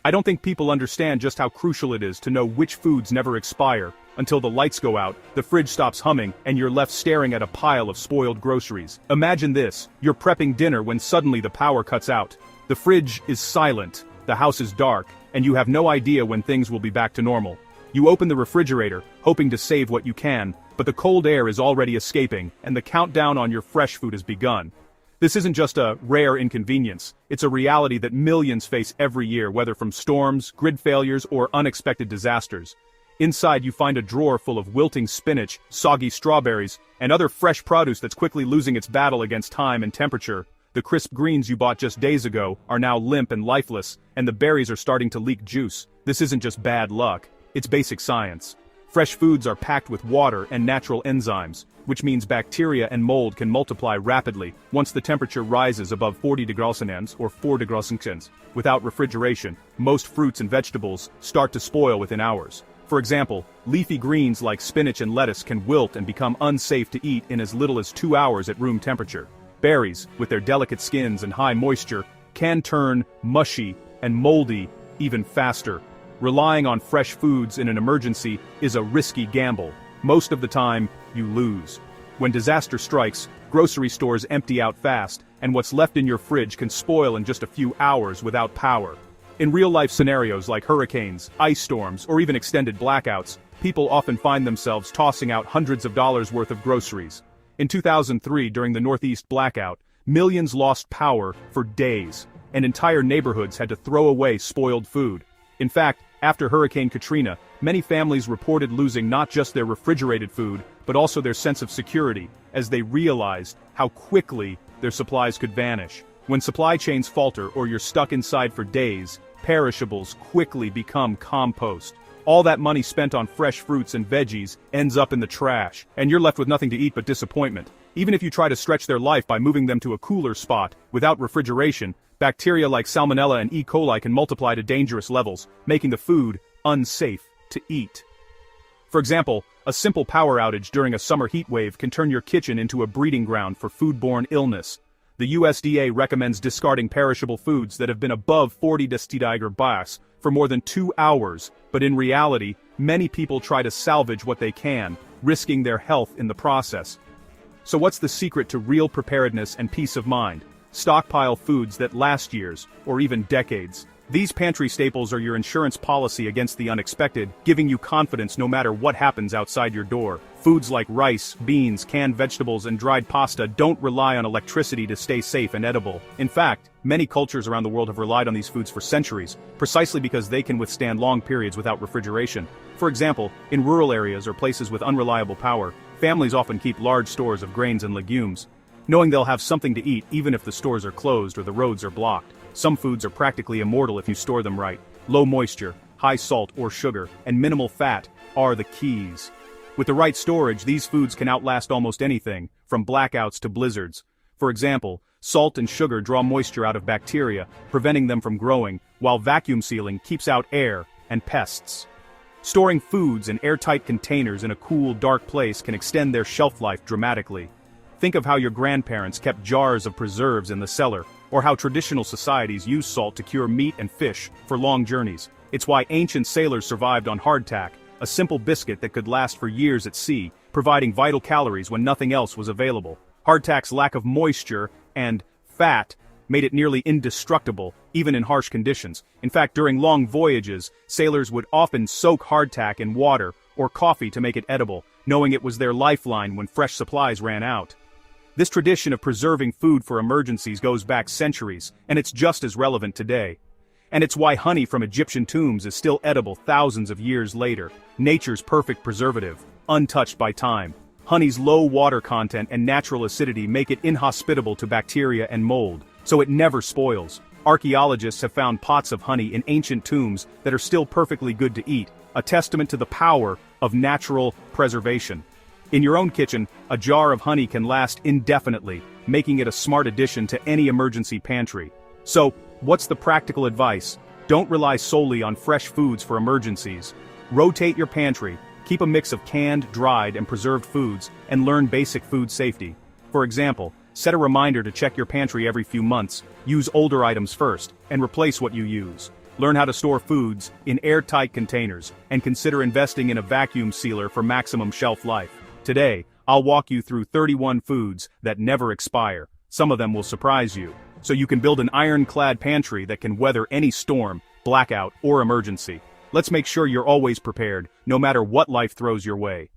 I don't think people understand just how crucial it is to know which foods never expire. Until the lights go out, the fridge stops humming, and you're left staring at a pile of spoiled groceries. Imagine this: you're prepping dinner when suddenly the power cuts out. The fridge is silent, the house is dark, and you have no idea when things will be back to normal. You open the refrigerator, hoping to save what you can, but the cold air is already escaping, and the countdown on your fresh food has begun. This isn't just a rare inconvenience, it's a reality that millions face every year, whether from storms, grid failures, or unexpected disasters. Inside you find a drawer full of wilting spinach, soggy strawberries, and other fresh produce that's quickly losing its battle against time and temperature. The crisp greens you bought just days ago are now limp and lifeless, and the berries are starting to leak juice. This isn't just bad luck, it's basic science. Fresh foods are packed with water and natural enzymes, which means bacteria and mold can multiply rapidly once the temperature rises above 40 degrees Celsius or 4 degrees Celsius. Without refrigeration, most fruits and vegetables start to spoil within hours. For example, leafy greens like spinach and lettuce can wilt and become unsafe to eat in as little as 2 hours at room temperature. Berries, with their delicate skins and high moisture, can turn mushy and moldy even faster. Relying on fresh foods in an emergency is a risky gamble. Most of the time, you lose. When disaster strikes, grocery stores empty out fast, and what's left in your fridge can spoil in just a few hours without power. In real-life scenarios like hurricanes, ice storms, or even extended blackouts, people often find themselves tossing out hundreds of dollars worth of groceries. In 2003, during the Northeast blackout, millions lost power for days, and entire neighborhoods had to throw away spoiled food. In fact, after Hurricane Katrina, many families reported losing not just their refrigerated food, but also their sense of security, as they realized how quickly their supplies could vanish. When supply chains falter or you're stuck inside for days, perishables quickly become compost. All that money spent on fresh fruits and veggies ends up in the trash, and you're left with nothing to eat but disappointment. Even if you try to stretch their life by moving them to a cooler spot, without refrigeration, bacteria like Salmonella and E. coli can multiply to dangerous levels, making the food unsafe to eat. For example, a simple power outage during a summer heat wave can turn your kitchen into a breeding ground for foodborne illness. The USDA recommends discarding perishable foods that have been above 40 degrees for more than 2 hours, but in reality, many people try to salvage what they can, risking their health in the process. So what's the secret to real preparedness and peace of mind? Stockpile foods that last years, or even decades. These pantry staples are your insurance policy against the unexpected, giving you confidence no matter what happens outside your door. Foods like rice, beans, canned vegetables, and dried pasta don't rely on electricity to stay safe and edible. In fact, many cultures around the world have relied on these foods for centuries, precisely because they can withstand long periods without refrigeration. For example, in rural areas or places with unreliable power, families often keep large stores of grains and legumes, knowing they'll have something to eat even if the stores are closed or the roads are blocked. Some foods are practically immortal if you store them right. Low moisture, high salt or sugar, and minimal fat are the keys. With the right storage, these foods can outlast almost anything, from blackouts to blizzards. For example, salt and sugar draw moisture out of bacteria, preventing them from growing, while vacuum sealing keeps out air and pests. Storing foods in airtight containers in a cool, dark place can extend their shelf life dramatically. Think of how your grandparents kept jars of preserves in the cellar, or how traditional societies use salt to cure meat and fish for long journeys. It's why ancient sailors survived on hardtack, a simple biscuit that could last for years at sea, providing vital calories when nothing else was available. Hardtack's lack of moisture and fat made it nearly indestructible, even in harsh conditions. In fact, during long voyages, sailors would often soak hardtack in water or coffee to make it edible, knowing it was their lifeline when fresh supplies ran out. This tradition of preserving food for emergencies goes back centuries, and it's just as relevant today. And it's why honey from Egyptian tombs is still edible thousands of years later. Nature's perfect preservative, untouched by time. Honey's low water content and natural acidity make it inhospitable to bacteria and mold, so it never spoils. Archaeologists have found pots of honey in ancient tombs that are still perfectly good to eat, a testament to the power of natural preservation. In your own kitchen, a jar of honey can last indefinitely, making it a smart addition to any emergency pantry. So, what's the practical advice? Don't rely solely on fresh foods for emergencies. Rotate your pantry, keep a mix of canned, dried, and preserved foods, and learn basic food safety. For example, set a reminder to check your pantry every few months, use older items first, and replace what you use. Learn how to store foods in airtight containers, and consider investing in a vacuum sealer for maximum shelf life. Today, I'll walk you through 31 foods that never expire. Some of them will surprise you, so you can build an ironclad pantry that can weather any storm, blackout, or emergency. Let's make sure you're always prepared, no matter what life throws your way.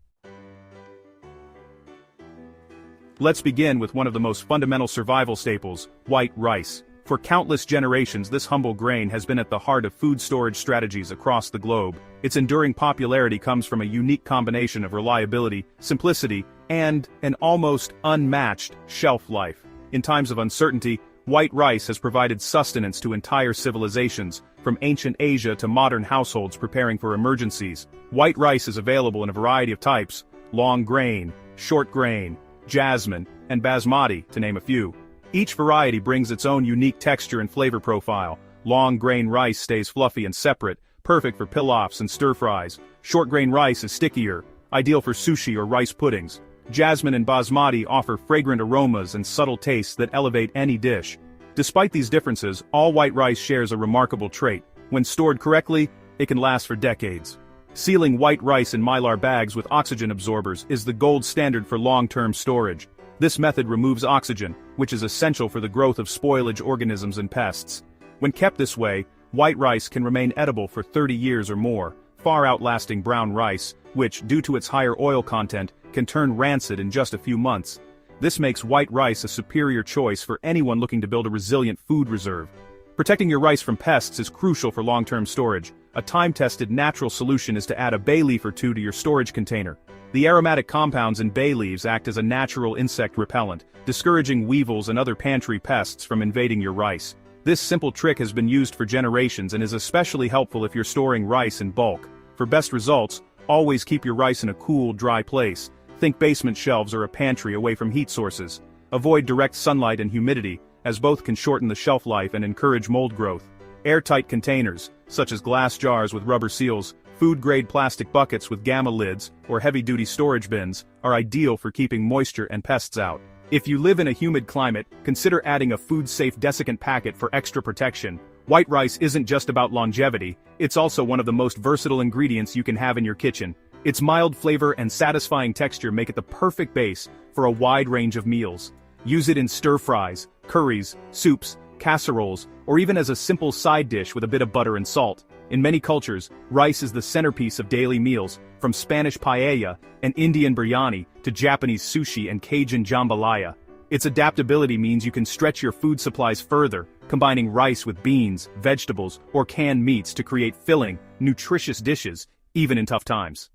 Let's begin with one of the most fundamental survival staples, white rice. For countless generations, this humble grain has been at the heart of food storage strategies across the globe. Its enduring popularity comes from a unique combination of reliability, simplicity, and an almost unmatched shelf life. In times of uncertainty, white rice has provided sustenance to entire civilizations, from ancient Asia to modern households preparing for emergencies. White rice is available in a variety of types: long grain, short grain, jasmine, and basmati, to name a few. Each variety brings its own unique texture and flavor profile. Long grain rice stays fluffy and separate, perfect for pilafs and stir-fries. Short grain rice is stickier, ideal for sushi or rice puddings. Jasmine and basmati offer fragrant aromas and subtle tastes that elevate any dish. Despite these differences, all white rice shares a remarkable trait. When stored correctly, it can last for decades. Sealing white rice in mylar bags with oxygen absorbers is the gold standard for long-term storage. This method removes oxygen, which is essential for the growth of spoilage organisms and pests. When kept this way, white rice can remain edible for 30 years or more, far outlasting brown rice, which, due to its higher oil content, can turn rancid in just a few months. This makes white rice a superior choice for anyone looking to build a resilient food reserve. Protecting your rice from pests is crucial for long-term storage. A time-tested natural solution is to add a bay leaf or two to your storage container. The aromatic compounds in bay leaves act as a natural insect repellent, discouraging weevils and other pantry pests from invading your rice. This simple trick has been used for generations and is especially helpful if you're storing rice in bulk. For best results, always keep your rice in a cool, dry place. Think basement shelves or a pantry away from heat sources. Avoid direct sunlight and humidity, as both can shorten the shelf life and encourage mold growth. Airtight containers, such as glass jars with rubber seals, food-grade plastic buckets with gamma lids, or heavy-duty storage bins, are ideal for keeping moisture and pests out. If you live in a humid climate, consider adding a food-safe desiccant packet for extra protection. White rice isn't just about longevity, it's also one of the most versatile ingredients you can have in your kitchen. Its mild flavor and satisfying texture make it the perfect base for a wide range of meals. Use it in stir-fries, curries, soups, casseroles, or even as a simple side dish with a bit of butter and salt. In many cultures, rice is the centerpiece of daily meals, from Spanish paella and Indian biryani to Japanese sushi and Cajun jambalaya. Its adaptability means you can stretch your food supplies further, combining rice with beans, vegetables, or canned meats to create filling, nutritious dishes, even in tough times.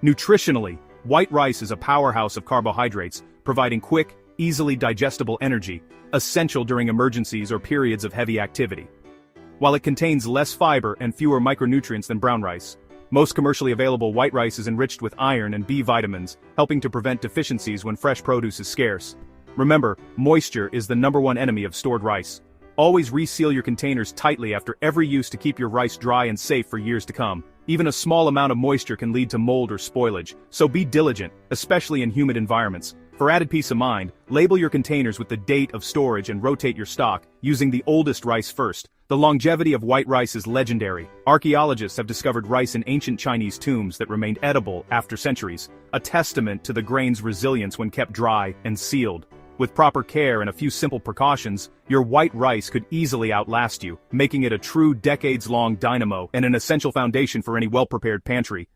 Nutritionally, white rice is a powerhouse of carbohydrates, providing quick, easily digestible energy, essential during emergencies or periods of heavy activity. While it contains less fiber and fewer micronutrients than brown rice, most commercially available white rice is enriched with iron and B vitamins, helping to prevent deficiencies when fresh produce is scarce. Remember, moisture is the #1 enemy of stored rice. Always reseal your containers tightly after every use to keep your rice dry and safe for years to come. Even a small amount of moisture can lead to mold or spoilage, so be diligent, especially in humid environments. For added peace of mind, label your containers with the date of storage and rotate your stock, using the oldest rice first. The longevity of white rice is legendary. Archaeologists have discovered rice in ancient Chinese tombs that remained edible after centuries, a testament to the grain's resilience when kept dry and sealed. With proper care and a few simple precautions, your white rice could easily outlast you, making it a true decades-long dynamo and an essential foundation for any well-prepared pantry.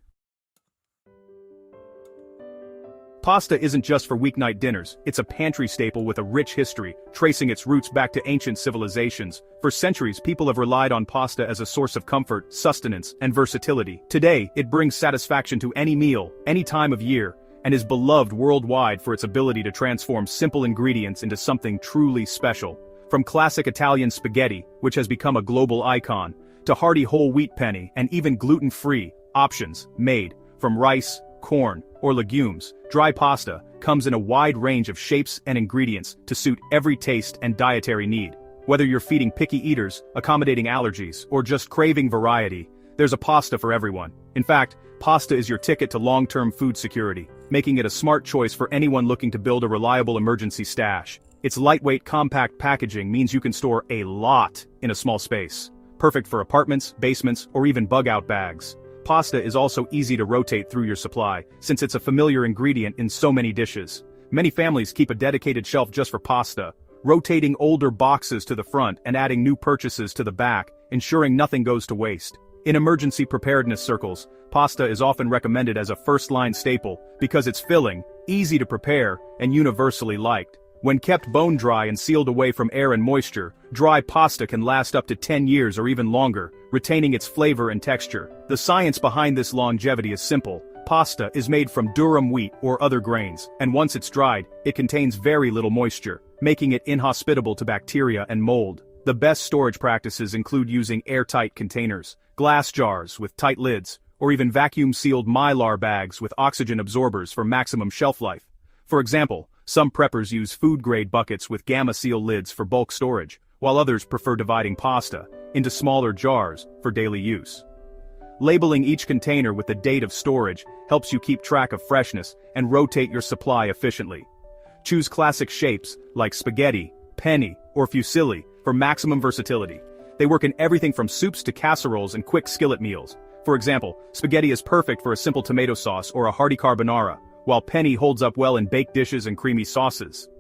Pasta isn't just for weeknight dinners, it's a pantry staple with a rich history, tracing its roots back to ancient civilizations. For centuries, people have relied on pasta as a source of comfort, sustenance, and versatility. Today, it brings satisfaction to any meal, any time of year, and is beloved worldwide for its ability to transform simple ingredients into something truly special. From classic Italian spaghetti, which has become a global icon, to hearty whole wheat penne and even gluten-free options made from rice, corn, or legumes, dry pasta comes in a wide range of shapes and ingredients to suit every taste and dietary need. Whether you're feeding picky eaters, accommodating allergies, or just craving variety, there's a pasta for everyone. In fact, pasta is your ticket to long-term food security, making it a smart choice for anyone looking to build a reliable emergency stash. Its lightweight, compact packaging means you can store a lot in a small space. perfect for apartments, basements, or even bug-out bags. Pasta is also easy to rotate through your supply, since it's a familiar ingredient in so many dishes. Many families keep a dedicated shelf just for pasta, rotating older boxes to the front and adding new purchases to the back, ensuring nothing goes to waste. In emergency preparedness circles, pasta is often recommended as a first-line staple because it's filling, easy to prepare, and universally liked. When kept bone-dry and sealed away from air and moisture, dry pasta can last up to 10 years or even longer, retaining its flavor and texture. The science behind this longevity is simple. Pasta is made from durum wheat or other grains, and once it's dried, it contains very little moisture, making it inhospitable to bacteria and mold. The best storage practices include using airtight containers, glass jars with tight lids, or even vacuum-sealed mylar bags with oxygen absorbers for maximum shelf life. For example, some preppers use food-grade buckets with gamma-seal lids for bulk storage, while others prefer dividing pasta into smaller jars for daily use. Labeling each container with the date of storage helps you keep track of freshness and rotate your supply efficiently. Choose classic shapes like spaghetti, penne, or fusilli for maximum versatility. They work in everything from soups to casseroles and quick skillet meals. For example, spaghetti is perfect for a simple tomato sauce or a hearty carbonara, while penne holds up well in baked dishes and creamy sauces.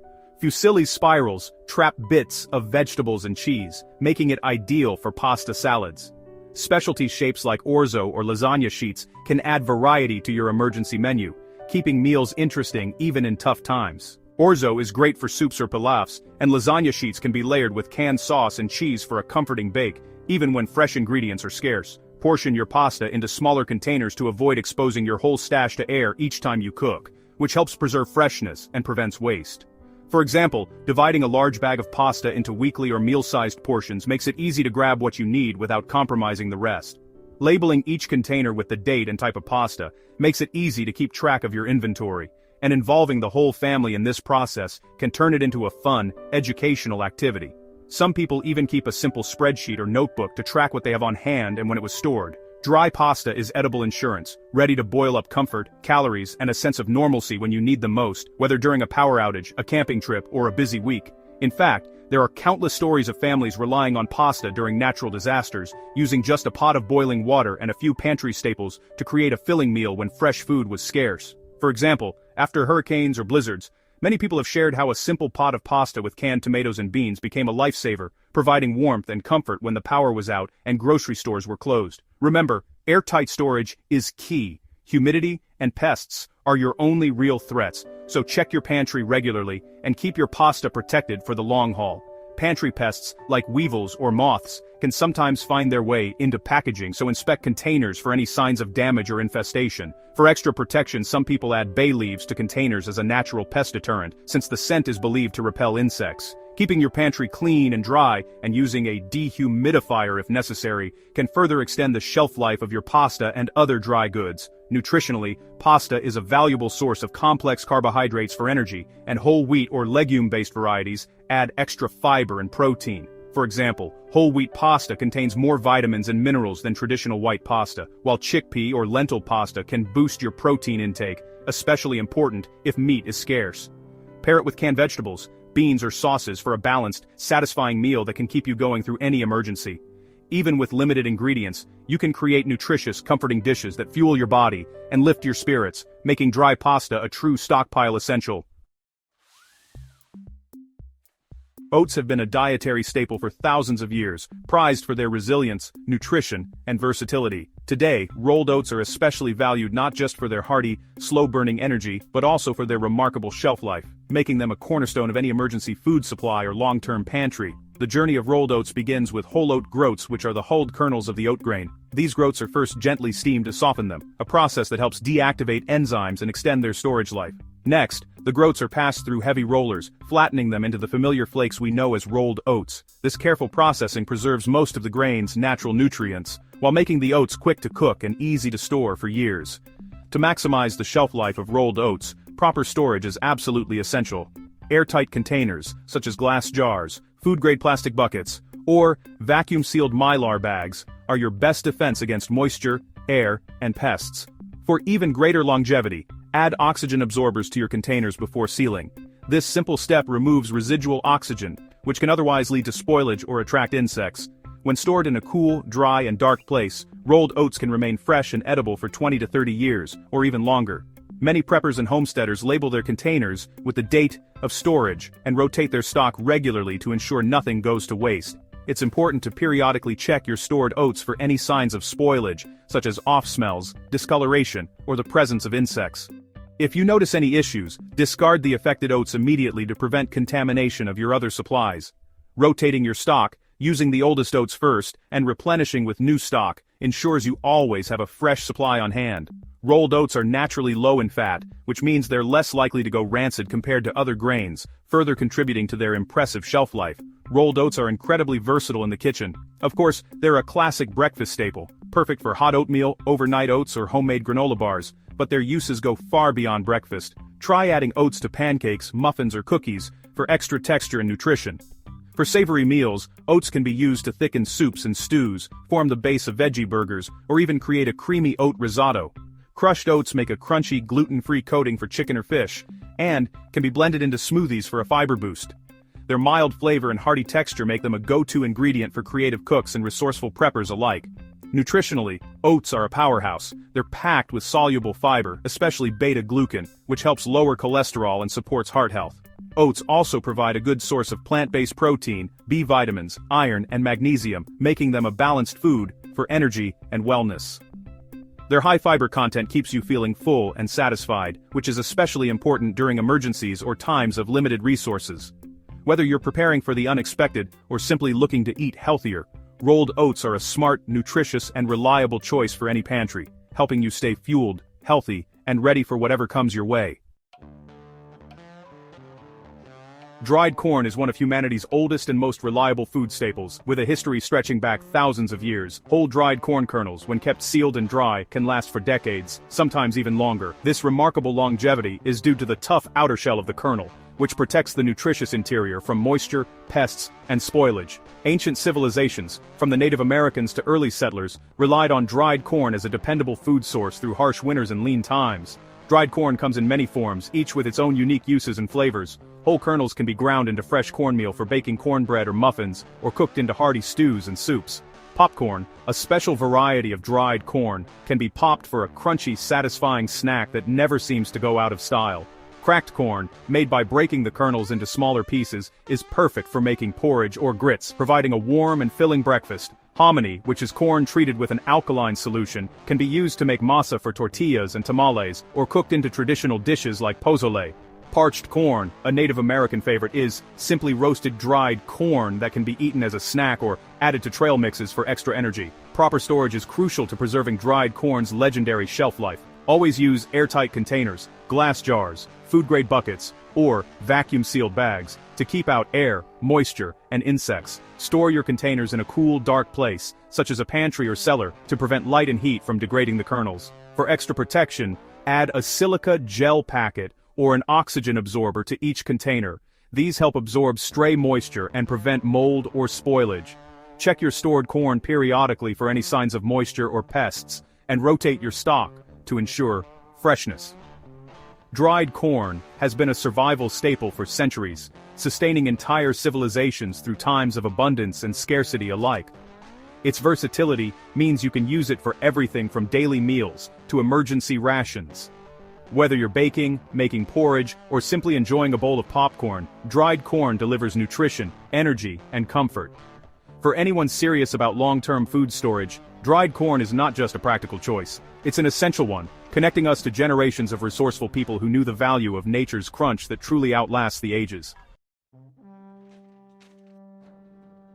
Fusilli spirals trap bits of vegetables and cheese, making it ideal for pasta salads. Specialty shapes like orzo or lasagna sheets can add variety to your emergency menu, keeping meals interesting even in tough times. Orzo is great for soups or pilafs, and lasagna sheets can be layered with canned sauce and cheese for a comforting bake, even when fresh ingredients are scarce. Portion your pasta into smaller containers to avoid exposing your whole stash to air each time you cook, which helps preserve freshness and prevents waste. For example, dividing a large bag of pasta into weekly or meal-sized portions makes it easy to grab what you need without compromising the rest. Labeling each container with the date and type of pasta makes it easy to keep track of your inventory, and involving the whole family in this process can turn it into a fun, educational activity. Some people even keep a simple spreadsheet or notebook to track what they have on hand and when it was stored. Dry pasta is edible insurance, ready to boil up comfort, calories, and a sense of normalcy when you need them most, whether during a power outage, a camping trip, or a busy week. In fact, there are countless stories of families relying on pasta during natural disasters, using just a pot of boiling water and a few pantry staples to create a filling meal when fresh food was scarce. For example, after hurricanes or blizzards, many people have shared how a simple pot of pasta with canned tomatoes and beans became a lifesaver, providing warmth and comfort when the power was out and grocery stores were closed. Remember, airtight storage is key. Humidity and pests are your only real threats, so check your pantry regularly and keep your pasta protected for the long haul. Pantry pests, like weevils or moths, can sometimes find their way into packaging, so inspect containers for any signs of damage or infestation. For extra protection, some people add bay leaves to containers as a natural pest deterrent, since the scent is believed to repel insects. Keeping your pantry clean and dry, and using a dehumidifier if necessary, can further extend the shelf life of your pasta and other dry goods. Nutritionally, pasta is a valuable source of complex carbohydrates for energy, and whole wheat or legume-based varieties add extra fiber and protein. For example, whole wheat pasta contains more vitamins and minerals than traditional white pasta, while chickpea or lentil pasta can boost your protein intake, especially important if meat is scarce. Pair it with canned vegetables, beans or sauces for a balanced, satisfying meal that can keep you going through any emergency. Even with limited ingredients, you can create nutritious, comforting dishes that fuel your body and lift your spirits, making dry pasta a true stockpile essential. Oats have been a dietary staple for thousands of years, prized for their resilience, nutrition, and versatility. Today, rolled oats are especially valued not just for their hearty, slow-burning energy, but also for their remarkable shelf life, making them a cornerstone of any emergency food supply or long-term pantry. The journey of rolled oats begins with whole oat groats, which are the hulled kernels of the oat grain. These groats are first gently steamed to soften them, a process that helps deactivate enzymes and extend their storage life. Next, the groats are passed through heavy rollers, flattening them into the familiar flakes we know as rolled oats. This careful processing preserves most of the grain's natural nutrients, while making the oats quick to cook and easy to store for years. To maximize the shelf life of rolled oats, proper storage is absolutely essential. Airtight containers, such as glass jars, food-grade plastic buckets, or vacuum-sealed mylar bags, are your best defense against moisture, air, and pests. For even greater longevity, add oxygen absorbers to your containers before sealing. This simple step removes residual oxygen, which can otherwise lead to spoilage or attract insects. When stored in a cool, dry, and dark place, rolled oats can remain fresh and edible for 20 to 30 years, or even longer. Many preppers and homesteaders label their containers with the date of storage and rotate their stock regularly to ensure nothing goes to waste. It's important to periodically check your stored oats for any signs of spoilage, such as off smells, discoloration, or the presence of insects. If you notice any issues, discard the affected oats immediately to prevent contamination of your other supplies. Rotating your stock, using the oldest oats first, and replenishing with new stock, ensures you always have a fresh supply on hand. Rolled oats are naturally low in fat, which means they're less likely to go rancid compared to other grains, further contributing to their impressive shelf life. Rolled oats are incredibly versatile in the kitchen. Of course, they're a classic breakfast staple, perfect for hot oatmeal, overnight oats, or homemade granola bars, but their uses go far beyond breakfast. Try adding oats to pancakes, muffins, or cookies for extra texture and nutrition. For savory meals, oats can be used to thicken soups and stews, form the base of veggie burgers, or even create a creamy oat risotto. Crushed oats make a crunchy, gluten-free coating for chicken or fish, and can be blended into smoothies for a fiber boost. Their mild flavor and hearty texture make them a go-to ingredient for creative cooks and resourceful preppers alike. Nutritionally, oats are a powerhouse. They're packed with soluble fiber, especially beta-glucan, which helps lower cholesterol and supports heart health. Oats also provide a good source of plant-based protein, B vitamins, iron, and magnesium, making them a balanced food for energy and wellness. Their high fiber content keeps you feeling full and satisfied, which is especially important during emergencies or times of limited resources. Whether you're preparing for the unexpected or simply looking to eat healthier, rolled oats are a smart, nutritious, and reliable choice for any pantry, helping you stay fueled, healthy, and ready for whatever comes your way. Dried corn is one of humanity's oldest and most reliable food staples, with a history stretching back thousands of years. Whole dried corn kernels, when kept sealed and dry, can last for decades, sometimes even longer. This remarkable longevity is due to the tough outer shell of the kernel, which protects the nutritious interior from moisture, pests, and spoilage. Ancient civilizations, from the Native Americans to early settlers, relied on dried corn as a dependable food source through harsh winters and lean times. Dried corn comes in many forms, each with its own unique uses and flavors. Whole kernels can be ground into fresh cornmeal for baking cornbread or muffins, or cooked into hearty stews and soups. Popcorn, a special variety of dried corn, can be popped for a crunchy, satisfying snack that never seems to go out of style. Cracked corn, made by breaking the kernels into smaller pieces, is perfect for making porridge or grits, providing a warm and filling breakfast. Hominy, which is corn treated with an alkaline solution, can be used to make masa for tortillas and tamales, or cooked into traditional dishes like pozole. Parched corn, a Native American favorite, is simply roasted dried corn that can be eaten as a snack or added to trail mixes for extra energy. Proper storage is crucial to preserving dried corn's legendary shelf life. Always use airtight containers, glass jars, food-grade buckets, or vacuum-sealed bags to keep out air, moisture, and insects. Store your containers in a cool, dark place, such as a pantry or cellar, to prevent light and heat from degrading the kernels. For extra protection, add a silica gel packet or an oxygen absorber to each container. These help absorb stray moisture and prevent mold or spoilage. Check your stored corn periodically for any signs of moisture or pests, and rotate your stock to ensure freshness. Dried corn has been a survival staple for centuries, sustaining entire civilizations through times of abundance and scarcity alike. Its versatility means you can use it for everything from daily meals to emergency rations. Whether you're baking, making porridge, or simply enjoying a bowl of popcorn, dried corn delivers nutrition, energy, and comfort. For anyone serious about long-term food storage, dried corn is not just a practical choice. It's an essential one, connecting us to generations of resourceful people who knew the value of nature's crunch that truly outlasts the ages.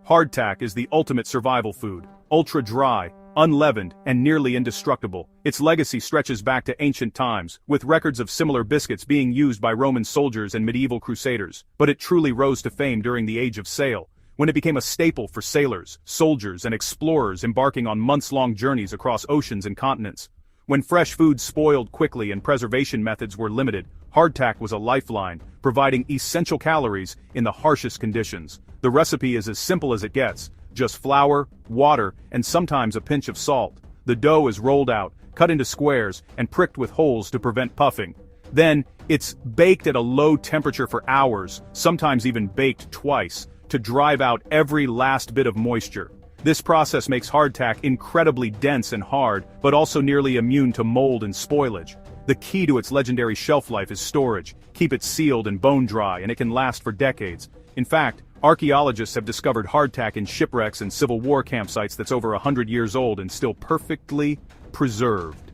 Hardtack is the ultimate survival food, ultra-dry, unleavened, and nearly indestructible. Its legacy stretches back to ancient times, with records of similar biscuits being used by Roman soldiers and medieval crusaders. But it truly rose to fame during the Age of Sail, when it became a staple for sailors, soldiers, and explorers embarking on months-long journeys across oceans and continents. When fresh foods spoiled quickly and preservation methods were limited, hardtack was a lifeline, providing essential calories in the harshest conditions. The recipe is as simple as it gets. Just flour, water, and sometimes a pinch of salt. The dough is rolled out, cut into squares, and pricked with holes to prevent puffing. Then, it's baked at a low temperature for hours, sometimes even baked twice, to drive out every last bit of moisture. This process makes hardtack incredibly dense and hard, but also nearly immune to mold and spoilage. The key to its legendary shelf life is storage. Keep it sealed and bone dry, and it can last for decades. In fact, archaeologists have discovered hardtack in shipwrecks and Civil War campsites that's over 100 years old and still perfectly preserved.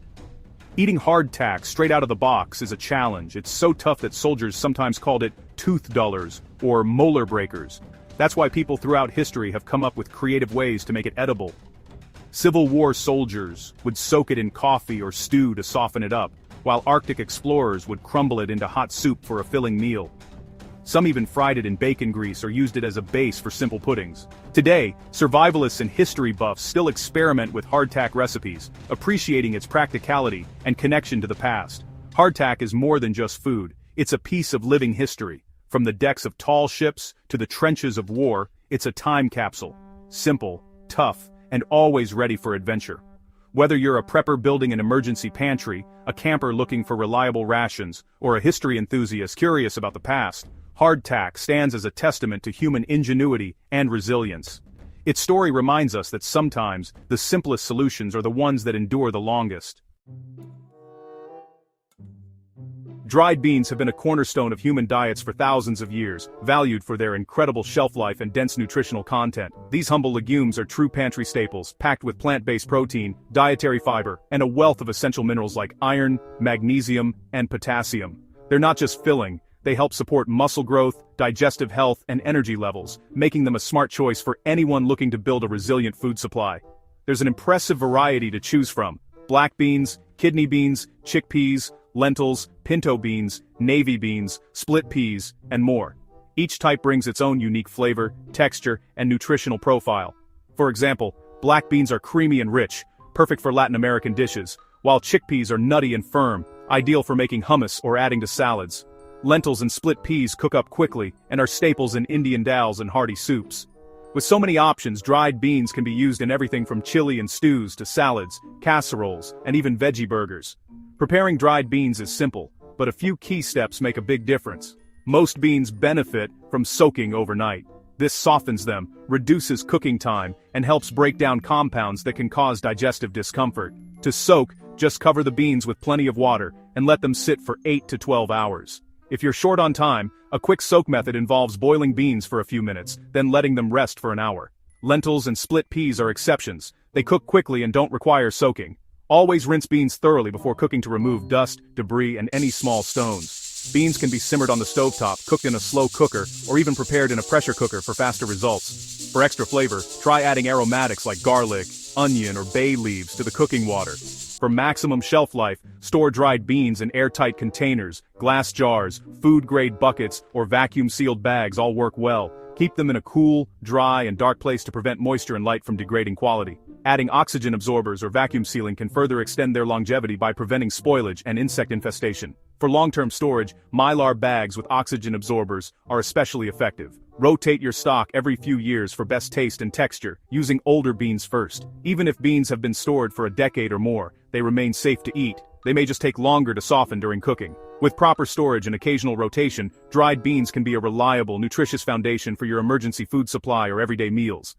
Eating hardtack straight out of the box is a challenge. It's so tough that soldiers sometimes called it tooth dullers or molar breakers. That's why people throughout history have come up with creative ways to make it edible. Civil War soldiers would soak it in coffee or stew to soften it up, while Arctic explorers would crumble it into hot soup for a filling meal. Some even fried it in bacon grease or used it as a base for simple puddings. Today, survivalists and history buffs still experiment with hardtack recipes, appreciating its practicality and connection to the past. Hardtack is more than just food, it's a piece of living history. From the decks of tall ships to the trenches of war, it's a time capsule. Simple, tough, and always ready for adventure. Whether you're a prepper building an emergency pantry, a camper looking for reliable rations, or a history enthusiast curious about the past, hardtack stands as a testament to human ingenuity and resilience. Its story reminds us that sometimes the simplest solutions are the ones that endure the longest. Dried beans have been a cornerstone of human diets for thousands of years, valued for their incredible shelf life and dense nutritional content. These humble legumes are true pantry staples, packed with plant-based protein, dietary fiber, and a wealth of essential minerals like iron, magnesium, and potassium. They're not just filling, they help support muscle growth, digestive health, and energy levels, making them a smart choice for anyone looking to build a resilient food supply. There's an impressive variety to choose from: black beans, kidney beans, chickpeas, lentils, pinto beans, navy beans, split peas, and more. Each type brings its own unique flavor, texture, and nutritional profile. For example, black beans are creamy and rich, perfect for Latin American dishes, while chickpeas are nutty and firm, ideal for making hummus or adding to salads. Lentils and split peas cook up quickly and are staples in Indian dals and hearty soups. With so many options, dried beans can be used in everything from chili and stews to salads, casseroles, and even veggie burgers. Preparing dried beans is simple, but a few key steps make a big difference. Most beans benefit from soaking overnight. This softens them, reduces cooking time, and helps break down compounds that can cause digestive discomfort. To soak, just cover the beans with plenty of water and let them sit for 8 to 12 hours. If you're short on time, a quick soak method involves boiling beans for a few minutes, then letting them rest for an hour. Lentils and split peas are exceptions. They cook quickly and don't require soaking. Always rinse beans thoroughly before cooking to remove dust, debris, and any small stones. Beans can be simmered on the stovetop, cooked in a slow cooker, or even prepared in a pressure cooker for faster results. For extra flavor, try adding aromatics like garlic, onion, or bay leaves to the cooking water. For maximum shelf life, store dried beans in airtight containers, glass jars, food-grade buckets, or vacuum-sealed bags all work well. Keep them in a cool, dry, and dark place to prevent moisture and light from degrading quality. Adding oxygen absorbers or vacuum sealing can further extend their longevity by preventing spoilage and insect infestation. For long-term storage, Mylar bags with oxygen absorbers are especially effective. Rotate your stock every few years for best taste and texture, using older beans first. Even if beans have been stored for a decade or more, they remain safe to eat. They may just take longer to soften during cooking. With proper storage and occasional rotation, dried beans can be a reliable, nutritious foundation for your emergency food supply or everyday meals.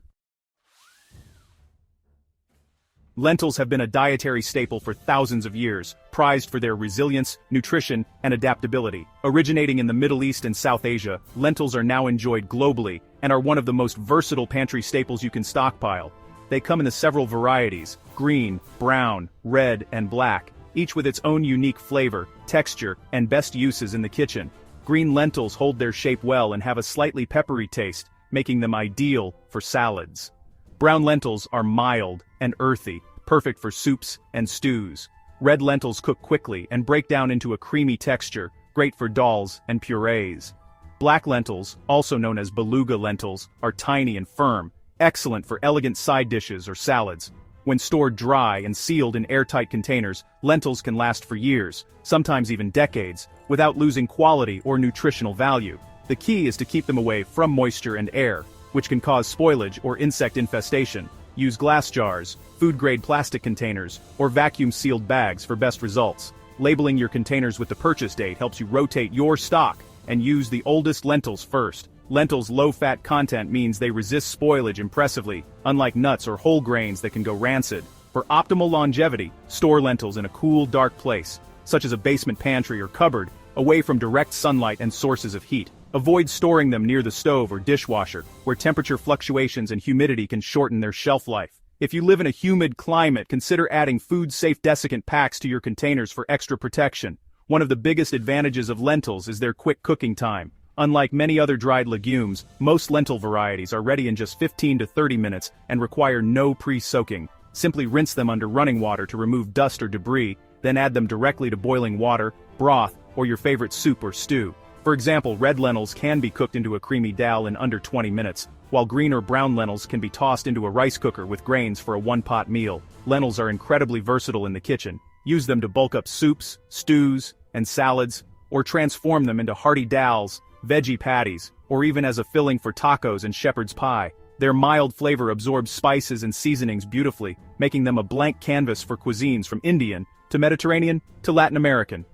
Lentils have been a dietary staple for thousands of years, prized for their resilience, nutrition, and adaptability. Originating in the Middle East and South Asia, lentils are now enjoyed globally and are one of the most versatile pantry staples you can stockpile. They come in several varieties: green, brown, red, and black, each with its own unique flavor, texture, and best uses in the kitchen. Green lentils hold their shape well and have a slightly peppery taste, making them ideal for salads. Brown lentils are mild and earthy, perfect for soups and stews. Red lentils cook quickly and break down into a creamy texture, great for dals and purees. Black lentils, also known as beluga lentils, are tiny and firm, excellent for elegant side dishes or salads. When stored dry and sealed in airtight containers, lentils can last for years, sometimes even decades, without losing quality or nutritional value. The key is to keep them away from moisture and air, which can cause spoilage or insect infestation. Use glass jars, food-grade plastic containers, or vacuum-sealed bags for best results. Labeling your containers with the purchase date helps you rotate your stock and use the oldest lentils first. Lentils' low-fat content means they resist spoilage impressively, unlike nuts or whole grains that can go rancid. For optimal longevity, store lentils in a cool, dark place, such as a basement pantry or cupboard, away from direct sunlight and sources of heat. Avoid storing them near the stove or dishwasher, where temperature fluctuations and humidity can shorten their shelf life. If you live in a humid climate, consider adding food-safe desiccant packs to your containers for extra protection. One of the biggest advantages of lentils is their quick cooking time. Unlike many other dried legumes, most lentil varieties are ready in just 15 to 30 minutes and require no pre-soaking. Simply rinse them under running water to remove dust or debris, then add them directly to boiling water, broth, or your favorite soup or stew. For example, red lentils can be cooked into a creamy dal in under 20 minutes, while green or brown lentils can be tossed into a rice cooker with grains for a one-pot meal. Lentils are incredibly versatile in the kitchen. Use them to bulk up soups, stews, and salads, or transform them into hearty dals, veggie patties, or even as a filling for tacos and shepherd's pie. Their mild flavor absorbs spices and seasonings beautifully, making them a blank canvas for cuisines from Indian to Mediterranean to Latin American.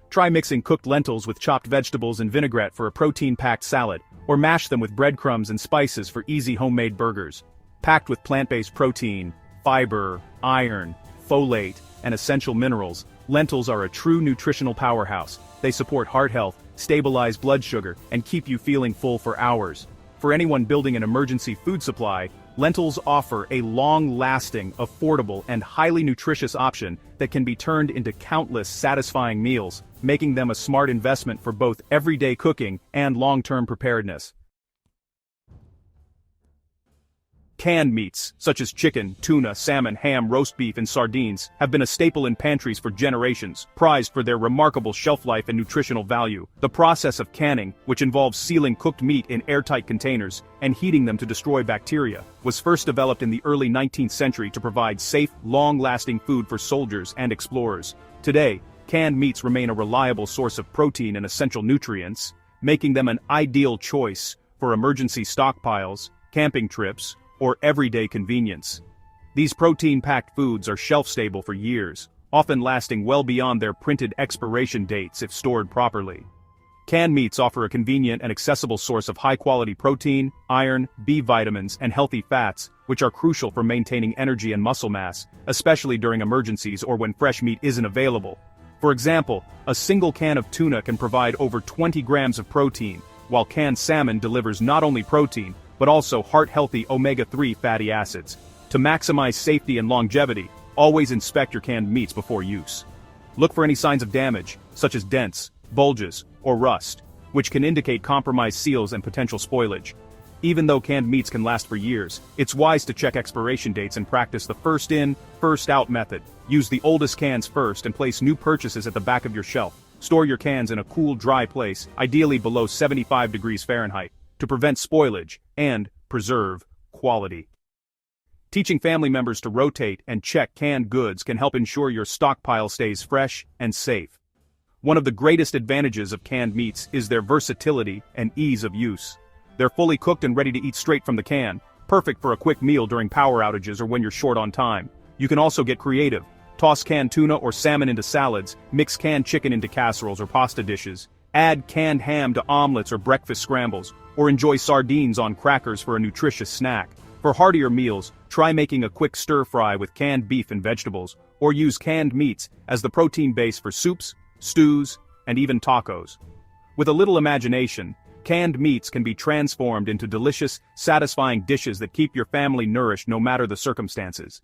Try mixing cooked lentils with chopped vegetables and vinaigrette for a protein-packed salad, or mash them with breadcrumbs and spices for easy homemade burgers. Packed with plant-based protein, fiber, iron, folate, and essential minerals, lentils are a true nutritional powerhouse. They support heart health, stabilize blood sugar, and keep you feeling full for hours. For anyone building an emergency food supply, lentils offer a long-lasting, affordable, and highly nutritious option that can be turned into countless satisfying meals, making them a smart investment for both everyday cooking and long-term preparedness. Canned meats, such as chicken, tuna, salmon, ham, roast beef, and sardines, have been a staple in pantries for generations, prized for their remarkable shelf life and nutritional value. The process of canning, which involves sealing cooked meat in airtight containers and heating them to destroy bacteria, was first developed in the early 19th century to provide safe, long-lasting food for soldiers and explorers. Today, canned meats remain a reliable source of protein and essential nutrients, making them an ideal choice for emergency stockpiles, camping trips, or everyday convenience. These protein-packed foods are shelf-stable for years, often lasting well beyond their printed expiration dates if stored properly. Canned meats offer a convenient and accessible source of high-quality protein, iron, B vitamins, and healthy fats, which are crucial for maintaining energy and muscle mass, especially during emergencies or when fresh meat isn't available. For example, a single can of tuna can provide over 20 grams of protein, while canned salmon delivers not only protein, but also heart-healthy omega-3 fatty acids. To maximize safety and longevity, always inspect your canned meats before use. Look for any signs of damage, such as dents, bulges, or rust, which can indicate compromised seals and potential spoilage. Even though canned meats can last for years, it's wise to check expiration dates and practice the first-in, first-out method. Use the oldest cans first and place new purchases at the back of your shelf. Store your cans in a cool, dry place, ideally below 75 degrees Fahrenheit, to prevent spoilage and preserve quality. Teaching family members to rotate and check canned goods can help ensure your stockpile stays fresh and safe. One of the greatest advantages of canned meats is their versatility and ease of use. They're fully cooked and ready to eat straight from the can, perfect for a quick meal during power outages or when you're short on time. You can also get creative. Toss canned tuna or salmon into salads, mix canned chicken into casseroles or pasta dishes, add canned ham to omelets or breakfast scrambles, or enjoy sardines on crackers for a nutritious snack. For heartier meals, try making a quick stir-fry with canned beef and vegetables, or use canned meats as the protein base for soups, stews, and even tacos. With a little imagination, canned meats can be transformed into delicious, satisfying dishes that keep your family nourished no matter the circumstances.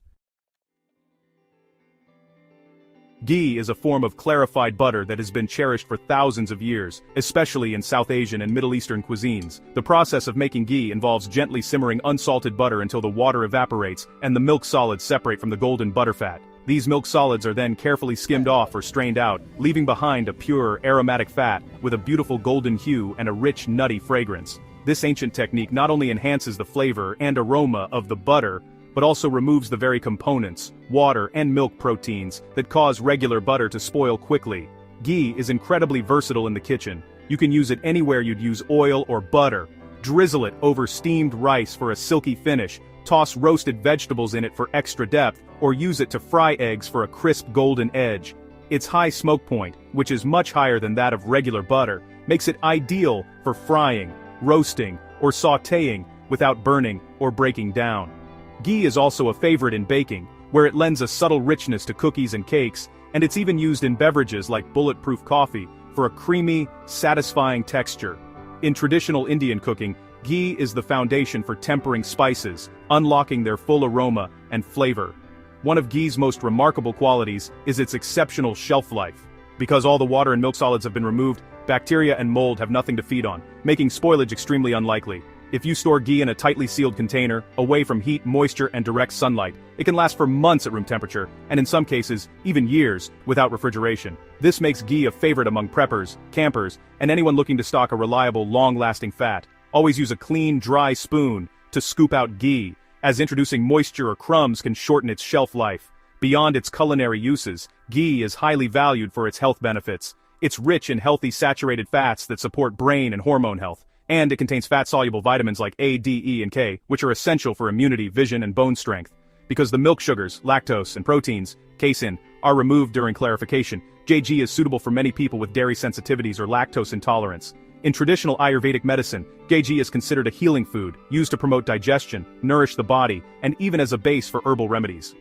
Ghee is a form of clarified butter that has been cherished for thousands of years, especially in South Asian and Middle Eastern cuisines. The process of making ghee involves gently simmering unsalted butter until the water evaporates and the milk solids separate from the golden butterfat. These milk solids are then carefully skimmed off or strained out, leaving behind a pure, aromatic fat with a beautiful golden hue and a rich, nutty fragrance. This ancient technique not only enhances the flavor and aroma of the butter, but also removes the very components, water and milk proteins, that cause regular butter to spoil quickly. Ghee is incredibly versatile in the kitchen. You can use it anywhere you'd use oil or butter. Drizzle it over steamed rice for a silky finish, toss roasted vegetables in it for extra depth, or use it to fry eggs for a crisp golden edge. Its high smoke point, which is much higher than that of regular butter, makes it ideal for frying, roasting, or sautéing without burning or breaking down. Ghee is also a favorite in baking, where it lends a subtle richness to cookies and cakes, and it's even used in beverages like bulletproof coffee for a creamy, satisfying texture. In traditional Indian cooking, ghee is the foundation for tempering spices, unlocking their full aroma and flavor. One of ghee's most remarkable qualities is its exceptional shelf life. Because all the water and milk solids have been removed, bacteria and mold have nothing to feed on, making spoilage extremely unlikely. If you store ghee in a tightly sealed container, away from heat, moisture, and direct sunlight, it can last for months at room temperature, and in some cases, even years, without refrigeration. This makes ghee a favorite among preppers, campers, and anyone looking to stock a reliable, long-lasting fat. Always use a clean, dry spoon to scoop out ghee, as introducing moisture or crumbs can shorten its shelf life. Beyond its culinary uses, ghee is highly valued for its health benefits. It's rich in healthy saturated fats that support brain and hormone health. And it contains fat-soluble vitamins like A, D, E, and K, which are essential for immunity, vision, and bone strength. Because the milk sugars, lactose, and proteins, casein, are removed during clarification, JG is suitable for many people with dairy sensitivities or lactose intolerance. In traditional Ayurvedic medicine, JG is considered a healing food, used to promote digestion, nourish the body, and even as a base for herbal remedies.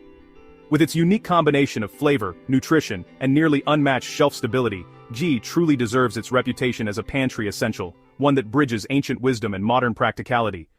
With its unique combination of flavor, nutrition, and nearly unmatched shelf stability, ghee truly deserves its reputation as a pantry essential, one that bridges ancient wisdom and modern practicality.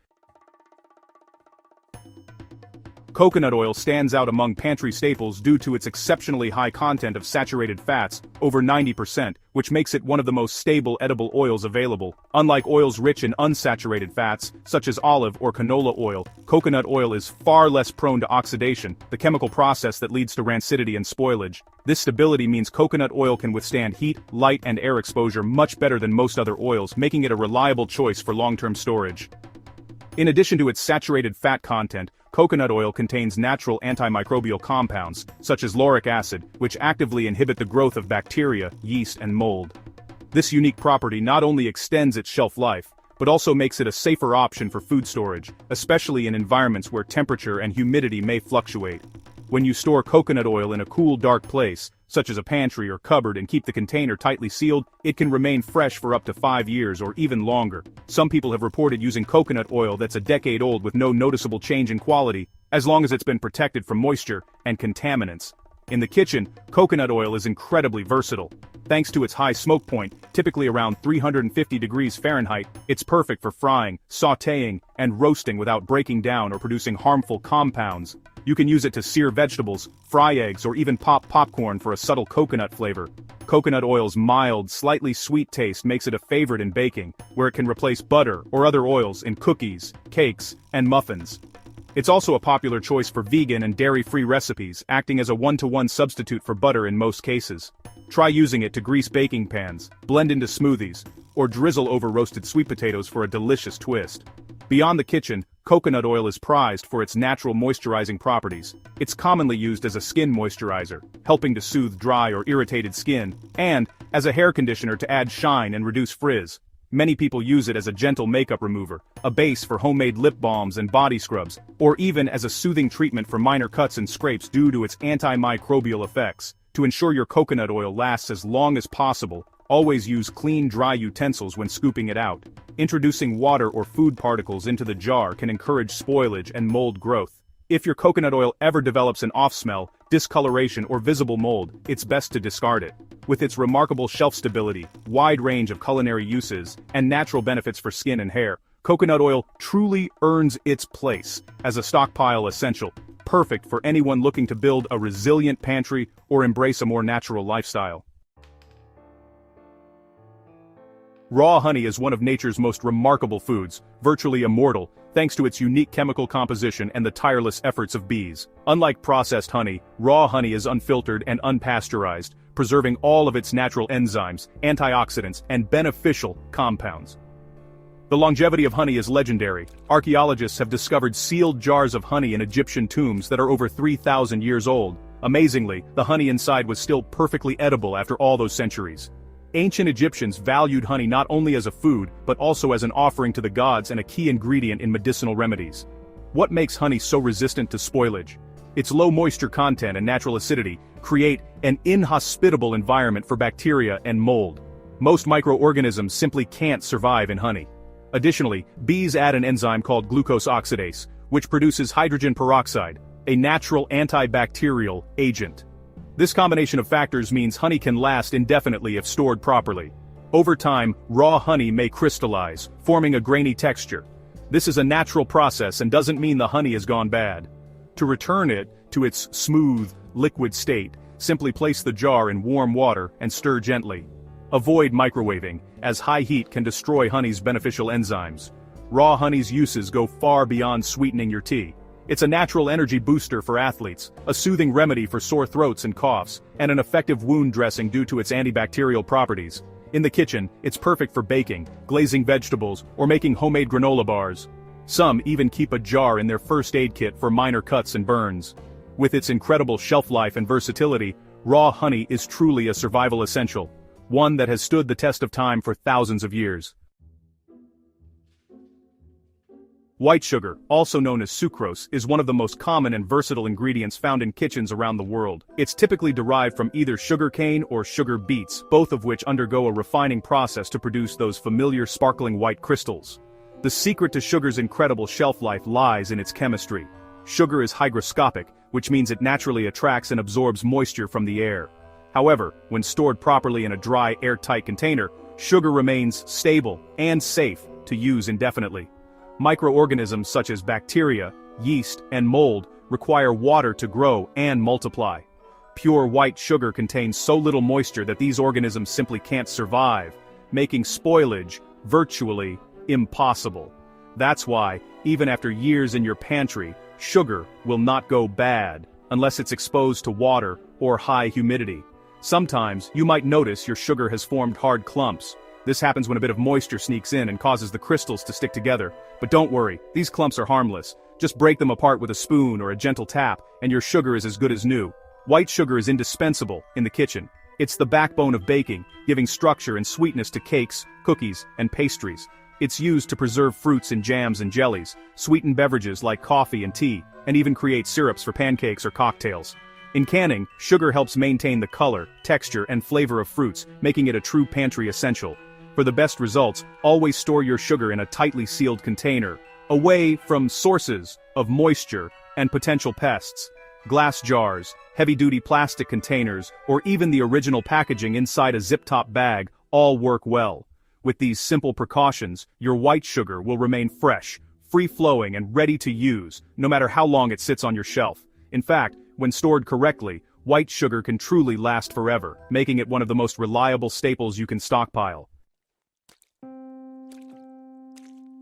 Coconut oil stands out among pantry staples due to its exceptionally high content of saturated fats, over 90%, which makes it one of the most stable edible oils available. Unlike oils rich in unsaturated fats, such as olive or canola oil, coconut oil is far less prone to oxidation, the chemical process that leads to rancidity and spoilage. This stability means coconut oil can withstand heat, light, and air exposure much better than most other oils, making it a reliable choice for long-term storage. In addition to its saturated fat content, coconut oil contains natural antimicrobial compounds, such as lauric acid, which actively inhibit the growth of bacteria, yeast, and mold. This unique property not only extends its shelf life, but also makes it a safer option for food storage, especially in environments where temperature and humidity may fluctuate. When you store coconut oil in a cool, dark place, such as a pantry or cupboard, and keep the container tightly sealed, it can remain fresh for up to 5 years or even longer. Some people have reported using coconut oil that's a decade old with no noticeable change in quality, as long as it's been protected from moisture and contaminants. In the kitchen, coconut oil is incredibly versatile. Thanks to its high smoke point, typically around 350 degrees Fahrenheit, it's perfect for frying, sautéing, and roasting without breaking down or producing harmful compounds. You can use it to sear vegetables, fry eggs, or even pop popcorn for a subtle coconut flavor. Coconut oil's mild, slightly sweet taste makes it a favorite in baking, where it can replace butter or other oils in cookies, cakes, and muffins. It's also a popular choice for vegan and dairy-free recipes, acting as a one-to-one substitute for butter in most cases. Try using it to grease baking pans, blend into smoothies, or drizzle over roasted sweet potatoes for a delicious twist. Beyond the kitchen, coconut oil is prized for its natural moisturizing properties. It's commonly used as a skin moisturizer, helping to soothe dry or irritated skin, and as a hair conditioner to add shine and reduce frizz. Many people use it as a gentle makeup remover, a base for homemade lip balms and body scrubs, or even as a soothing treatment for minor cuts and scrapes due to its antimicrobial effects. To ensure your coconut oil lasts as long as possible, always use clean, dry utensils when scooping it out. Introducing water or food particles into the jar can encourage spoilage and mold growth. If your coconut oil ever develops an off-smell, discoloration, or visible mold, it's best to discard it. With its remarkable shelf stability, wide range of culinary uses, and natural benefits for skin and hair, coconut oil truly earns its place as a stockpile essential, perfect for anyone looking to build a resilient pantry or embrace a more natural lifestyle. Raw honey is one of nature's most remarkable foods, virtually immortal, thanks to its unique chemical composition and the tireless efforts of bees. Unlike processed honey, raw honey is unfiltered and unpasteurized, preserving all of its natural enzymes, antioxidants, and beneficial compounds. The longevity of honey is legendary. Archaeologists have discovered sealed jars of honey in Egyptian tombs that are over 3,000 years old. Amazingly, the honey inside was still perfectly edible after all those centuries. Ancient Egyptians valued honey not only as a food, but also as an offering to the gods and a key ingredient in medicinal remedies. What makes honey so resistant to spoilage? Its low moisture content and natural acidity create an inhospitable environment for bacteria and mold. Most microorganisms simply can't survive in honey. Additionally, bees add an enzyme called glucose oxidase, which produces hydrogen peroxide, a natural antibacterial agent. This combination of factors means honey can last indefinitely if stored properly. Over time, raw honey may crystallize, forming a grainy texture. This is a natural process and doesn't mean the honey has gone bad. To return it to its smooth, liquid state, simply place the jar in warm water and stir gently. Avoid microwaving, as high heat can destroy honey's beneficial enzymes. Raw honey's uses go far beyond sweetening your tea. It's a natural energy booster for athletes, a soothing remedy for sore throats and coughs, and an effective wound dressing due to its antibacterial properties. In the kitchen, it's perfect for baking, glazing vegetables, or making homemade granola bars. Some even keep a jar in their first aid kit for minor cuts and burns. With its incredible shelf life and versatility, raw honey is truly a survival essential, one that has stood the test of time for thousands of years. White sugar, also known as sucrose, is one of the most common and versatile ingredients found in kitchens around the world. It's typically derived from either sugar cane or sugar beets, both of which undergo a refining process to produce those familiar sparkling white crystals. The secret to sugar's incredible shelf life lies in its chemistry. Sugar is hygroscopic, which means it naturally attracts and absorbs moisture from the air. However, when stored properly in a dry, airtight container, sugar remains stable and safe to use indefinitely. Microorganisms such as bacteria, yeast, and mold require water to grow and multiply. Pure white sugar contains so little moisture that these organisms simply can't survive, making spoilage virtually impossible. That's why, even after years in your pantry, sugar will not go bad unless it's exposed to water or high humidity. Sometimes, you might notice your sugar has formed hard clumps. This happens when a bit of moisture sneaks in and causes the crystals to stick together. But don't worry, these clumps are harmless. Just break them apart with a spoon or a gentle tap, and your sugar is as good as new. White sugar is indispensable in the kitchen. It's the backbone of baking, giving structure and sweetness to cakes, cookies, and pastries. It's used to preserve fruits in jams and jellies, sweeten beverages like coffee and tea, and even create syrups for pancakes or cocktails. In canning, sugar helps maintain the color, texture, and flavor of fruits, making it a true pantry essential. For the best results, always store your sugar in a tightly sealed container, away from sources of moisture and potential pests. Glass jars, heavy-duty plastic containers, or even the original packaging inside a zip-top bag all work well. With these simple precautions, your white sugar will remain fresh, free-flowing, and ready to use, no matter how long it sits on your shelf. In fact, when stored correctly, white sugar can truly last forever, making it one of the most reliable staples you can stockpile.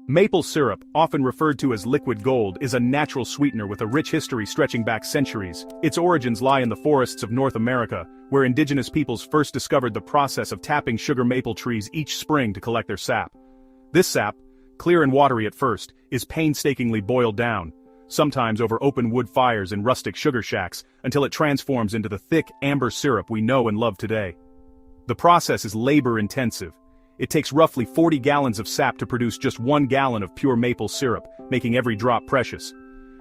Maple syrup, often referred to as liquid gold, is a natural sweetener with a rich history stretching back centuries. Its origins lie in the forests of North America, where indigenous peoples first discovered the process of tapping sugar maple trees each spring to collect their sap. This sap, clear and watery at first, is painstakingly boiled down, sometimes over open wood fires in rustic sugar shacks, until it transforms into the thick, amber syrup we know and love today. The process is labor-intensive. It takes roughly 40 gallons of sap to produce just 1 gallon of pure maple syrup, making every drop precious.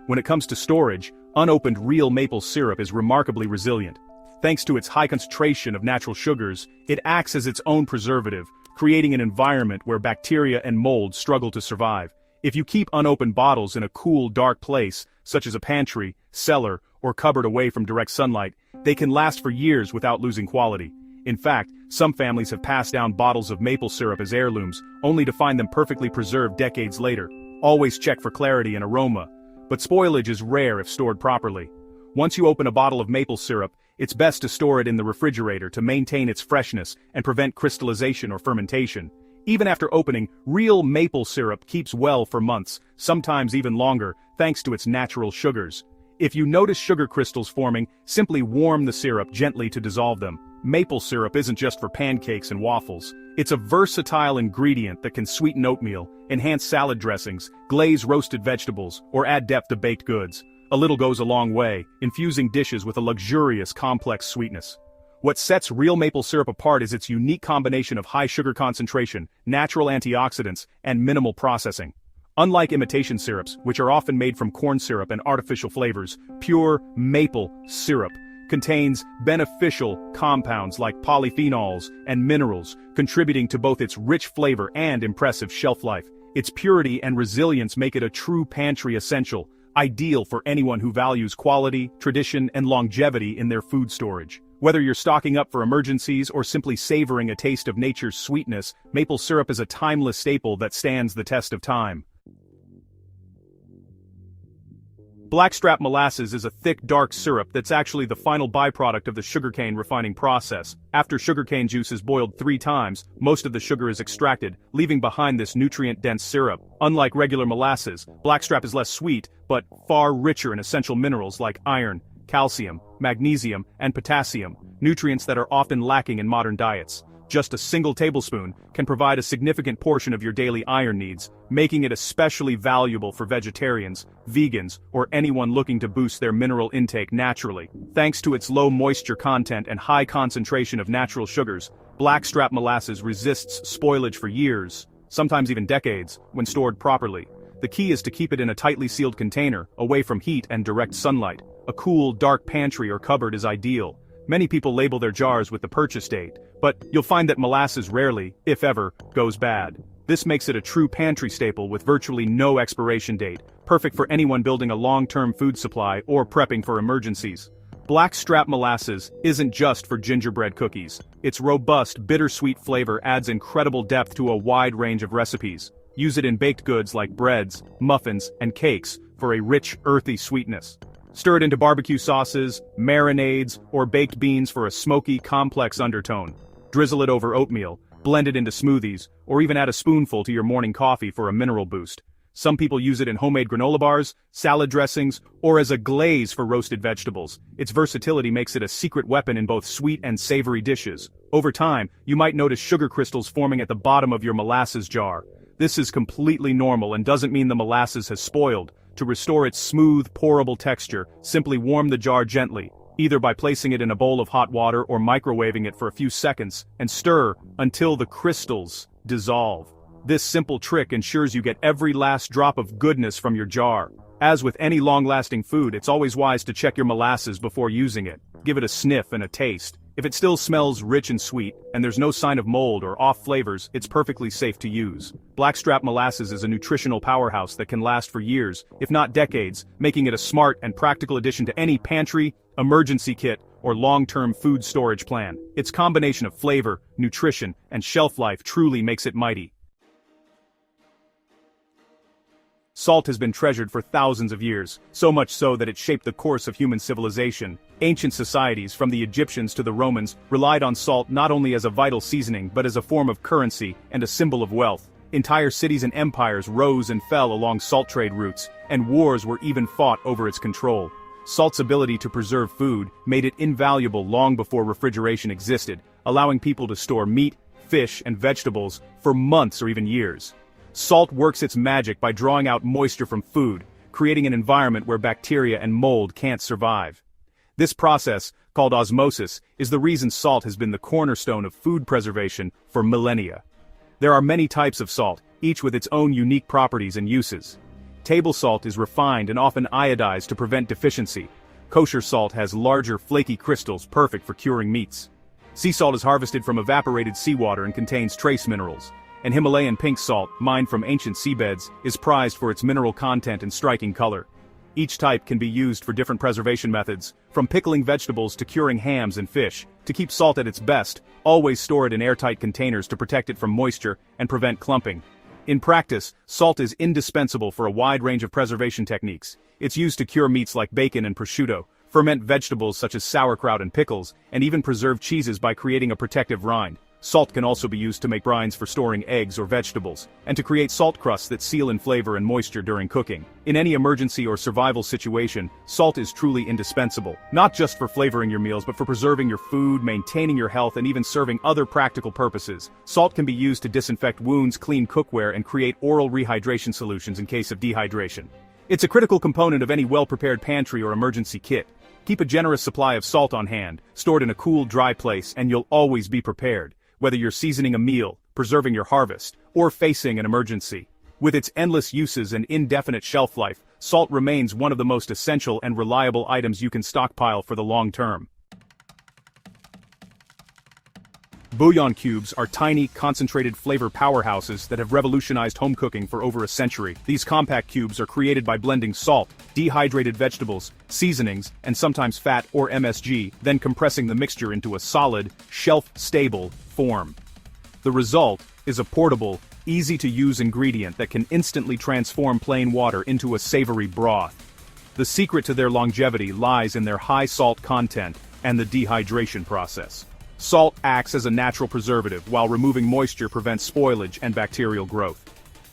When it comes to storage, unopened real maple syrup is remarkably resilient. Thanks to its high concentration of natural sugars, it acts as its own preservative, creating an environment where bacteria and mold struggle to survive. If you keep unopened bottles in a cool, dark place, such as a pantry, cellar, or cupboard away from direct sunlight, they can last for years without losing quality. In fact, some families have passed down bottles of maple syrup as heirlooms, only to find them perfectly preserved decades later. Always check for clarity and aroma. But spoilage is rare if stored properly. Once you open a bottle of maple syrup, it's best to store it in the refrigerator to maintain its freshness and prevent crystallization or fermentation. Even after opening, real maple syrup keeps well for months, sometimes even longer, thanks to its natural sugars. If you notice sugar crystals forming, simply warm the syrup gently to dissolve them. Maple syrup isn't just for pancakes and waffles. It's a versatile ingredient that can sweeten oatmeal, enhance salad dressings, glaze roasted vegetables, or add depth to baked goods. A little goes a long way, infusing dishes with a luxurious, complex sweetness. What sets real maple syrup apart is its unique combination of high sugar concentration, natural antioxidants, and minimal processing. Unlike imitation syrups, which are often made from corn syrup and artificial flavors, pure maple syrup contains beneficial compounds like polyphenols and minerals, contributing to both its rich flavor and impressive shelf life. Its purity and resilience make it a true pantry essential, ideal for anyone who values quality, tradition, and longevity in their food storage. Whether you're stocking up for emergencies or simply savoring a taste of nature's sweetness, maple syrup is a timeless staple that stands the test of time. Blackstrap molasses is a thick, dark syrup that's actually the final byproduct of the sugarcane refining process. After sugarcane juice is boiled 3 times, most of the sugar is extracted, leaving behind this nutrient-dense syrup. Unlike regular molasses, blackstrap is less sweet, but far richer in essential minerals like iron, calcium, magnesium, and potassium, nutrients that are often lacking in modern diets. Just a single tablespoon can provide a significant portion of your daily iron needs, making it especially valuable for vegetarians, vegans, or anyone looking to boost their mineral intake naturally. Thanks to its low moisture content and high concentration of natural sugars, blackstrap molasses resists spoilage for years, sometimes even decades, when stored properly. The key is to keep it in a tightly sealed container, away from heat and direct sunlight. A cool, dark pantry or cupboard is ideal. Many people label their jars with the purchase date, but you'll find that molasses rarely, if ever, goes bad. This makes it a true pantry staple with virtually no expiration date, perfect for anyone building a long-term food supply or prepping for emergencies. Blackstrap molasses isn't just for gingerbread cookies. Its robust, bittersweet flavor adds incredible depth to a wide range of recipes. Use it in baked goods like breads, muffins, and cakes for a rich, earthy sweetness. Stir it into barbecue sauces, marinades, or baked beans for a smoky, complex undertone. Drizzle it over oatmeal, blend it into smoothies, or even add a spoonful to your morning coffee for a mineral boost. Some people use it in homemade granola bars, salad dressings, or as a glaze for roasted vegetables. Its versatility makes it a secret weapon in both sweet and savory dishes. Over time, you might notice sugar crystals forming at the bottom of your molasses jar. This is completely normal and doesn't mean the molasses has spoiled. To restore its smooth, pourable texture, simply warm the jar gently, either by placing it in a bowl of hot water or microwaving it for a few seconds, and stir until the crystals dissolve. This simple trick ensures you get every last drop of goodness from your jar. As with any long-lasting food, it's always wise to check your molasses before using it. Give it a sniff and a taste. If it still smells rich and sweet, and there's no sign of mold or off flavors, it's perfectly safe to use. Blackstrap molasses is a nutritional powerhouse that can last for years, if not decades, making it a smart and practical addition to any pantry, emergency kit, or long-term food storage plan. Its combination of flavor, nutrition, and shelf life truly makes it mighty. Salt has been treasured for thousands of years, so much so that it shaped the course of human civilization. Ancient societies, from the Egyptians to the Romans, relied on salt not only as a vital seasoning but as a form of currency and a symbol of wealth. Entire cities and empires rose and fell along salt trade routes, and wars were even fought over its control. Salt's ability to preserve food made it invaluable long before refrigeration existed, allowing people to store meat, fish, and vegetables for months or even years. Salt works its magic by drawing out moisture from food, creating an environment where bacteria and mold can't survive. This process, called osmosis, is the reason salt has been the cornerstone of food preservation for millennia. There are many types of salt, each with its own unique properties and uses. Table salt is refined and often iodized to prevent deficiency. Kosher salt has larger, flaky crystals perfect for curing meats. Sea salt is harvested from evaporated seawater and contains trace minerals. And Himalayan pink salt, mined from ancient seabeds, is prized for its mineral content and striking color. Each type can be used for different preservation methods, from pickling vegetables to curing hams and fish. To keep salt at its best, always store it in airtight containers to protect it from moisture and prevent clumping. In practice, salt is indispensable for a wide range of preservation techniques. It's used to cure meats like bacon and prosciutto, ferment vegetables such as sauerkraut and pickles, and even preserve cheeses by creating a protective rind. Salt can also be used to make brines for storing eggs or vegetables, and to create salt crusts that seal in flavor and moisture during cooking. In any emergency or survival situation, salt is truly indispensable, not just for flavoring your meals but for preserving your food, maintaining your health, and even serving other practical purposes. Salt can be used to disinfect wounds, clean cookware, and create oral rehydration solutions in case of dehydration. It's a critical component of any well-prepared pantry or emergency kit. Keep a generous supply of salt on hand, stored in a cool, dry place, and you'll always be prepared. Whether you're seasoning a meal, preserving your harvest, or facing an emergency. With its endless uses and indefinite shelf life, salt remains one of the most essential and reliable items you can stockpile for the long term. Bouillon cubes are tiny, concentrated flavor powerhouses that have revolutionized home cooking for over a century. These compact cubes are created by blending salt, dehydrated vegetables, seasonings, and sometimes fat or MSG, then compressing the mixture into a solid, shelf-stable form. The result is a portable, easy-to-use ingredient that can instantly transform plain water into a savory broth. The secret to their longevity lies in their high salt content and the dehydration process. Salt acts as a natural preservative while removing moisture prevents spoilage and bacterial growth.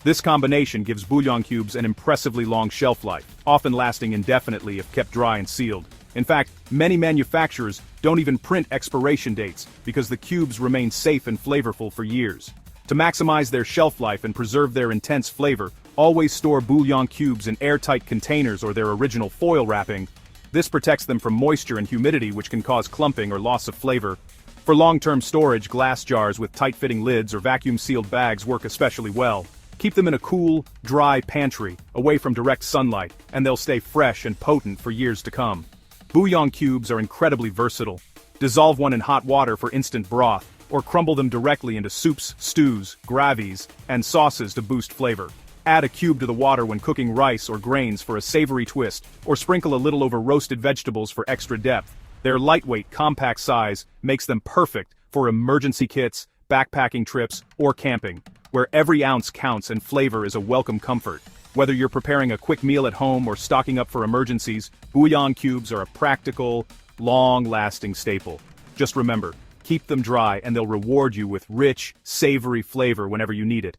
This combination gives bouillon cubes an impressively long shelf life, often lasting indefinitely if kept dry and sealed. In fact, many manufacturers don't even print expiration dates because the cubes remain safe and flavorful for years. To maximize their shelf life and preserve their intense flavor, always store bouillon cubes in airtight containers or their original foil wrapping. This protects them from moisture and humidity, which can cause clumping or loss of flavor. For long-term storage, glass jars with tight-fitting lids or vacuum-sealed bags work especially well. Keep them in a cool, dry pantry, away from direct sunlight, and they'll stay fresh and potent for years to come. Bouillon cubes are incredibly versatile. Dissolve one in hot water for instant broth, or crumble them directly into soups, stews, gravies, and sauces to boost flavor. Add a cube to the water when cooking rice or grains for a savory twist, or sprinkle a little over roasted vegetables for extra depth. Their lightweight, compact size makes them perfect for emergency kits, backpacking trips, or camping, where every ounce counts and flavor is a welcome comfort. Whether you're preparing a quick meal at home or stocking up for emergencies, bouillon cubes are a practical, long-lasting staple. Just remember, keep them dry and they'll reward you with rich, savory flavor whenever you need it.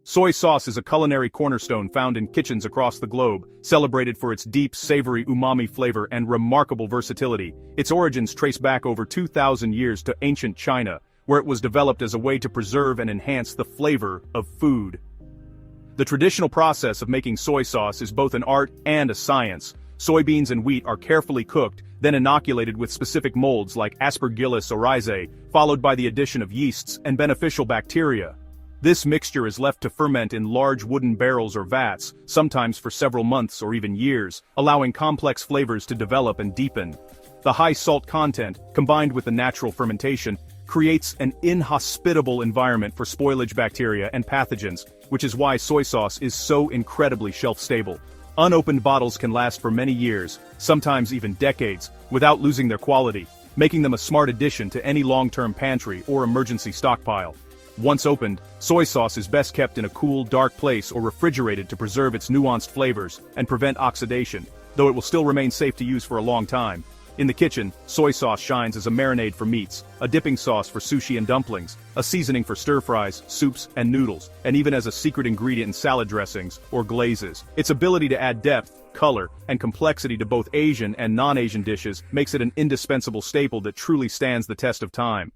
Soy sauce is a culinary cornerstone found in kitchens across the globe, celebrated for its deep, savory umami flavor and remarkable versatility. Its origins trace back over 2,000 years to ancient China, where it was developed as a way to preserve and enhance the flavor of food. The traditional process of making soy sauce is both an art and a science. Soybeans and wheat are carefully cooked, then inoculated with specific molds like Aspergillus oryzae, followed by the addition of yeasts and beneficial bacteria. This mixture is left to ferment in large wooden barrels or vats, sometimes for several months or even years, allowing complex flavors to develop and deepen. The high salt content, combined with the natural fermentation, creates an inhospitable environment for spoilage bacteria and pathogens, which is why soy sauce is so incredibly shelf-stable. Unopened bottles can last for many years, sometimes even decades, without losing their quality, making them a smart addition to any long-term pantry or emergency stockpile. Once opened, soy sauce is best kept in a cool, dark place or refrigerated to preserve its nuanced flavors and prevent oxidation, though it will still remain safe to use for a long time. In the kitchen, soy sauce shines as a marinade for meats, a dipping sauce for sushi and dumplings, a seasoning for stir-fries, soups, and noodles, and even as a secret ingredient in salad dressings or glazes. Its ability to add depth, color, and complexity to both Asian and non-Asian dishes makes it an indispensable staple that truly stands the test of time.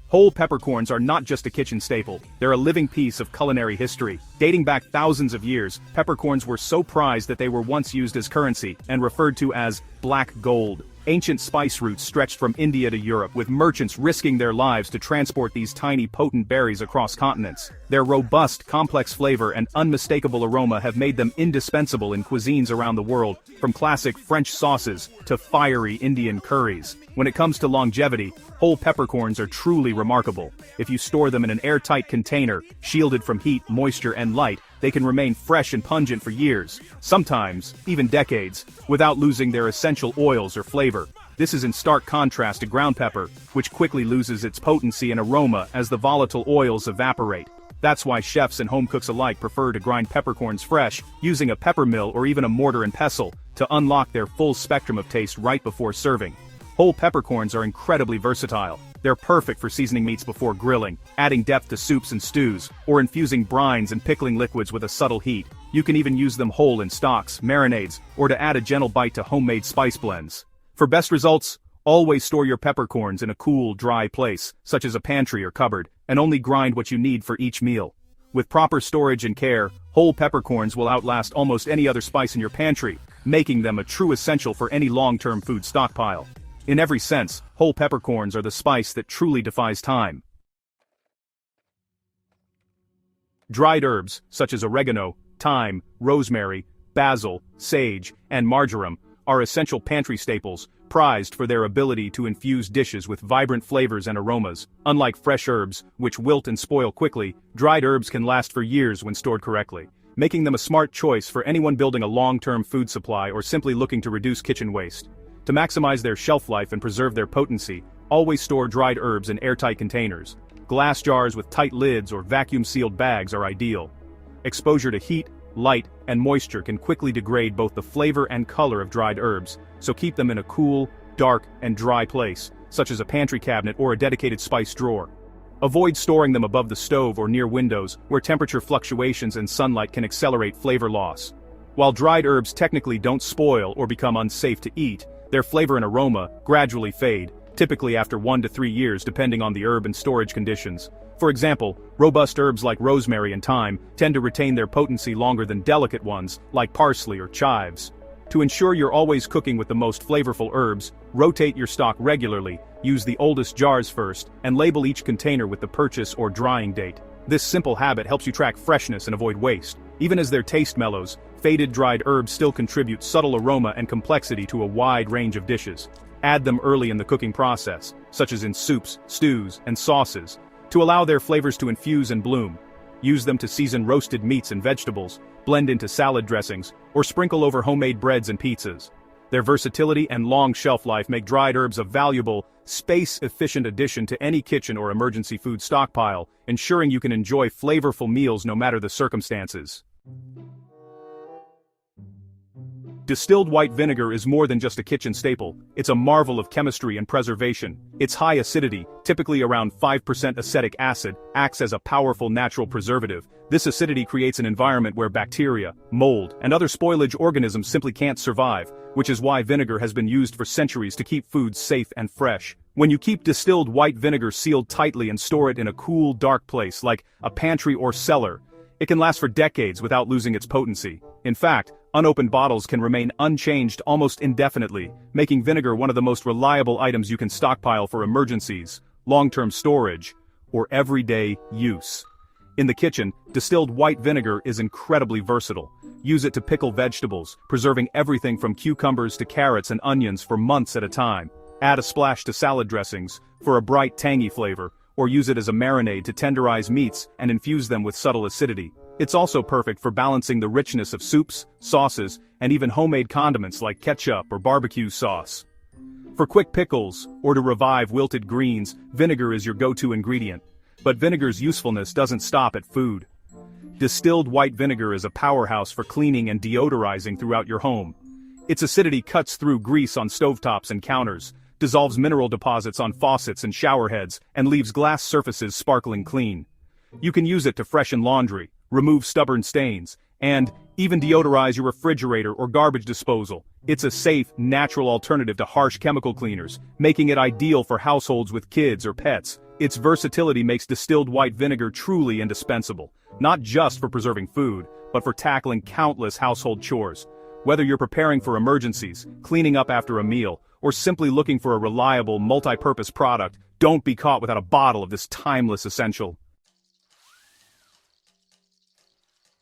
Whole peppercorns are not just a kitchen staple, they're a living piece of culinary history. Dating back thousands of years, peppercorns were so prized that they were once used as currency, and referred to as black gold. Ancient spice routes stretched from India to Europe, with merchants risking their lives to transport these tiny, potent berries across continents. Their robust, complex flavor and unmistakable aroma have made them indispensable in cuisines around the world, from classic French sauces to fiery Indian curries. When it comes to longevity, whole peppercorns are truly remarkable. If you store them in an airtight container, shielded from heat, moisture, and light, they can remain fresh and pungent for years, sometimes even decades, without losing their essential oils or flavor. This is in stark contrast to ground pepper, which quickly loses its potency and aroma as the volatile oils evaporate. That's why chefs and home cooks alike prefer to grind peppercorns fresh, using a pepper mill or even a mortar and pestle, to unlock their full spectrum of taste right before serving. Whole peppercorns are incredibly versatile. They're perfect for seasoning meats before grilling, adding depth to soups and stews, or infusing brines and pickling liquids with a subtle heat. You can even use them whole in stocks, marinades, or to add a gentle bite to homemade spice blends. For best results, always store your peppercorns in a cool, dry place, such as a pantry or cupboard, and only grind what you need for each meal. With proper storage and care, whole peppercorns will outlast almost any other spice in your pantry, making them a true essential for any long-term food stockpile. In every sense, whole peppercorns are the spice that truly defies time. Dried herbs, such as oregano, thyme, rosemary, basil, sage, and marjoram, are essential pantry staples, prized for their ability to infuse dishes with vibrant flavors and aromas. Unlike fresh herbs, which wilt and spoil quickly, dried herbs can last for years when stored correctly, making them a smart choice for anyone building a long-term food supply or simply looking to reduce kitchen waste. To maximize their shelf life and preserve their potency, always store dried herbs in airtight containers. Glass jars with tight lids or vacuum-sealed bags are ideal. Exposure to heat, light, and moisture can quickly degrade both the flavor and color of dried herbs, so keep them in a cool, dark, and dry place, such as a pantry cabinet or a dedicated spice drawer. Avoid storing them above the stove or near windows, where temperature fluctuations and sunlight can accelerate flavor loss. While dried herbs technically don't spoil or become unsafe to eat, their flavor and aroma gradually fade, typically after 1 to 3 years depending on the herb and storage conditions. For example, robust herbs like rosemary and thyme tend to retain their potency longer than delicate ones, like parsley or chives. To ensure you're always cooking with the most flavorful herbs, rotate your stock regularly, use the oldest jars first, and label each container with the purchase or drying date. This simple habit helps you track freshness and avoid waste. Even as their taste mellows, faded dried herbs still contribute subtle aroma and complexity to a wide range of dishes. Add them early in the cooking process, such as in soups, stews, and sauces, to allow their flavors to infuse and bloom. Use them to season roasted meats and vegetables, blend into salad dressings, or sprinkle over homemade breads and pizzas. Their versatility and long shelf life make dried herbs a valuable, space-efficient addition to any kitchen or emergency food stockpile, ensuring you can enjoy flavorful meals no matter the circumstances. Distilled white vinegar is more than just a kitchen staple, it's a marvel of chemistry and preservation. Its high acidity, typically around 5% acetic acid, acts as a powerful natural preservative. This acidity creates an environment where bacteria, mold, and other spoilage organisms simply can't survive, which is why vinegar has been used for centuries to keep foods safe and fresh. When you keep distilled white vinegar sealed tightly and store it in a cool, dark place like a pantry or cellar, it can last for decades without losing its potency. In fact, unopened bottles can remain unchanged almost indefinitely, making vinegar one of the most reliable items you can stockpile for emergencies, long-term storage, or everyday use. In the kitchen, distilled white vinegar is incredibly versatile. Use it to pickle vegetables, preserving everything from cucumbers to carrots and onions for months at a time. Add a splash to salad dressings for a bright, tangy flavor, or use it as a marinade to tenderize meats and infuse them with subtle acidity. It's also perfect for balancing the richness of soups, sauces, and even homemade condiments like ketchup or barbecue sauce. For quick pickles, or to revive wilted greens, vinegar is your go-to ingredient. But vinegar's usefulness doesn't stop at food. Distilled white vinegar is a powerhouse for cleaning and deodorizing throughout your home. Its acidity cuts through grease on stovetops and counters, dissolves mineral deposits on faucets and shower heads, and leaves glass surfaces sparkling clean. You can use it to freshen laundry, remove stubborn stains, and even deodorize your refrigerator or garbage disposal. It's a safe, natural alternative to harsh chemical cleaners, making it ideal for households with kids or pets. Its versatility makes distilled white vinegar truly indispensable, not just for preserving food, but for tackling countless household chores. Whether you're preparing for emergencies, cleaning up after a meal, or simply looking for a reliable, multi-purpose product, don't be caught without a bottle of this timeless essential.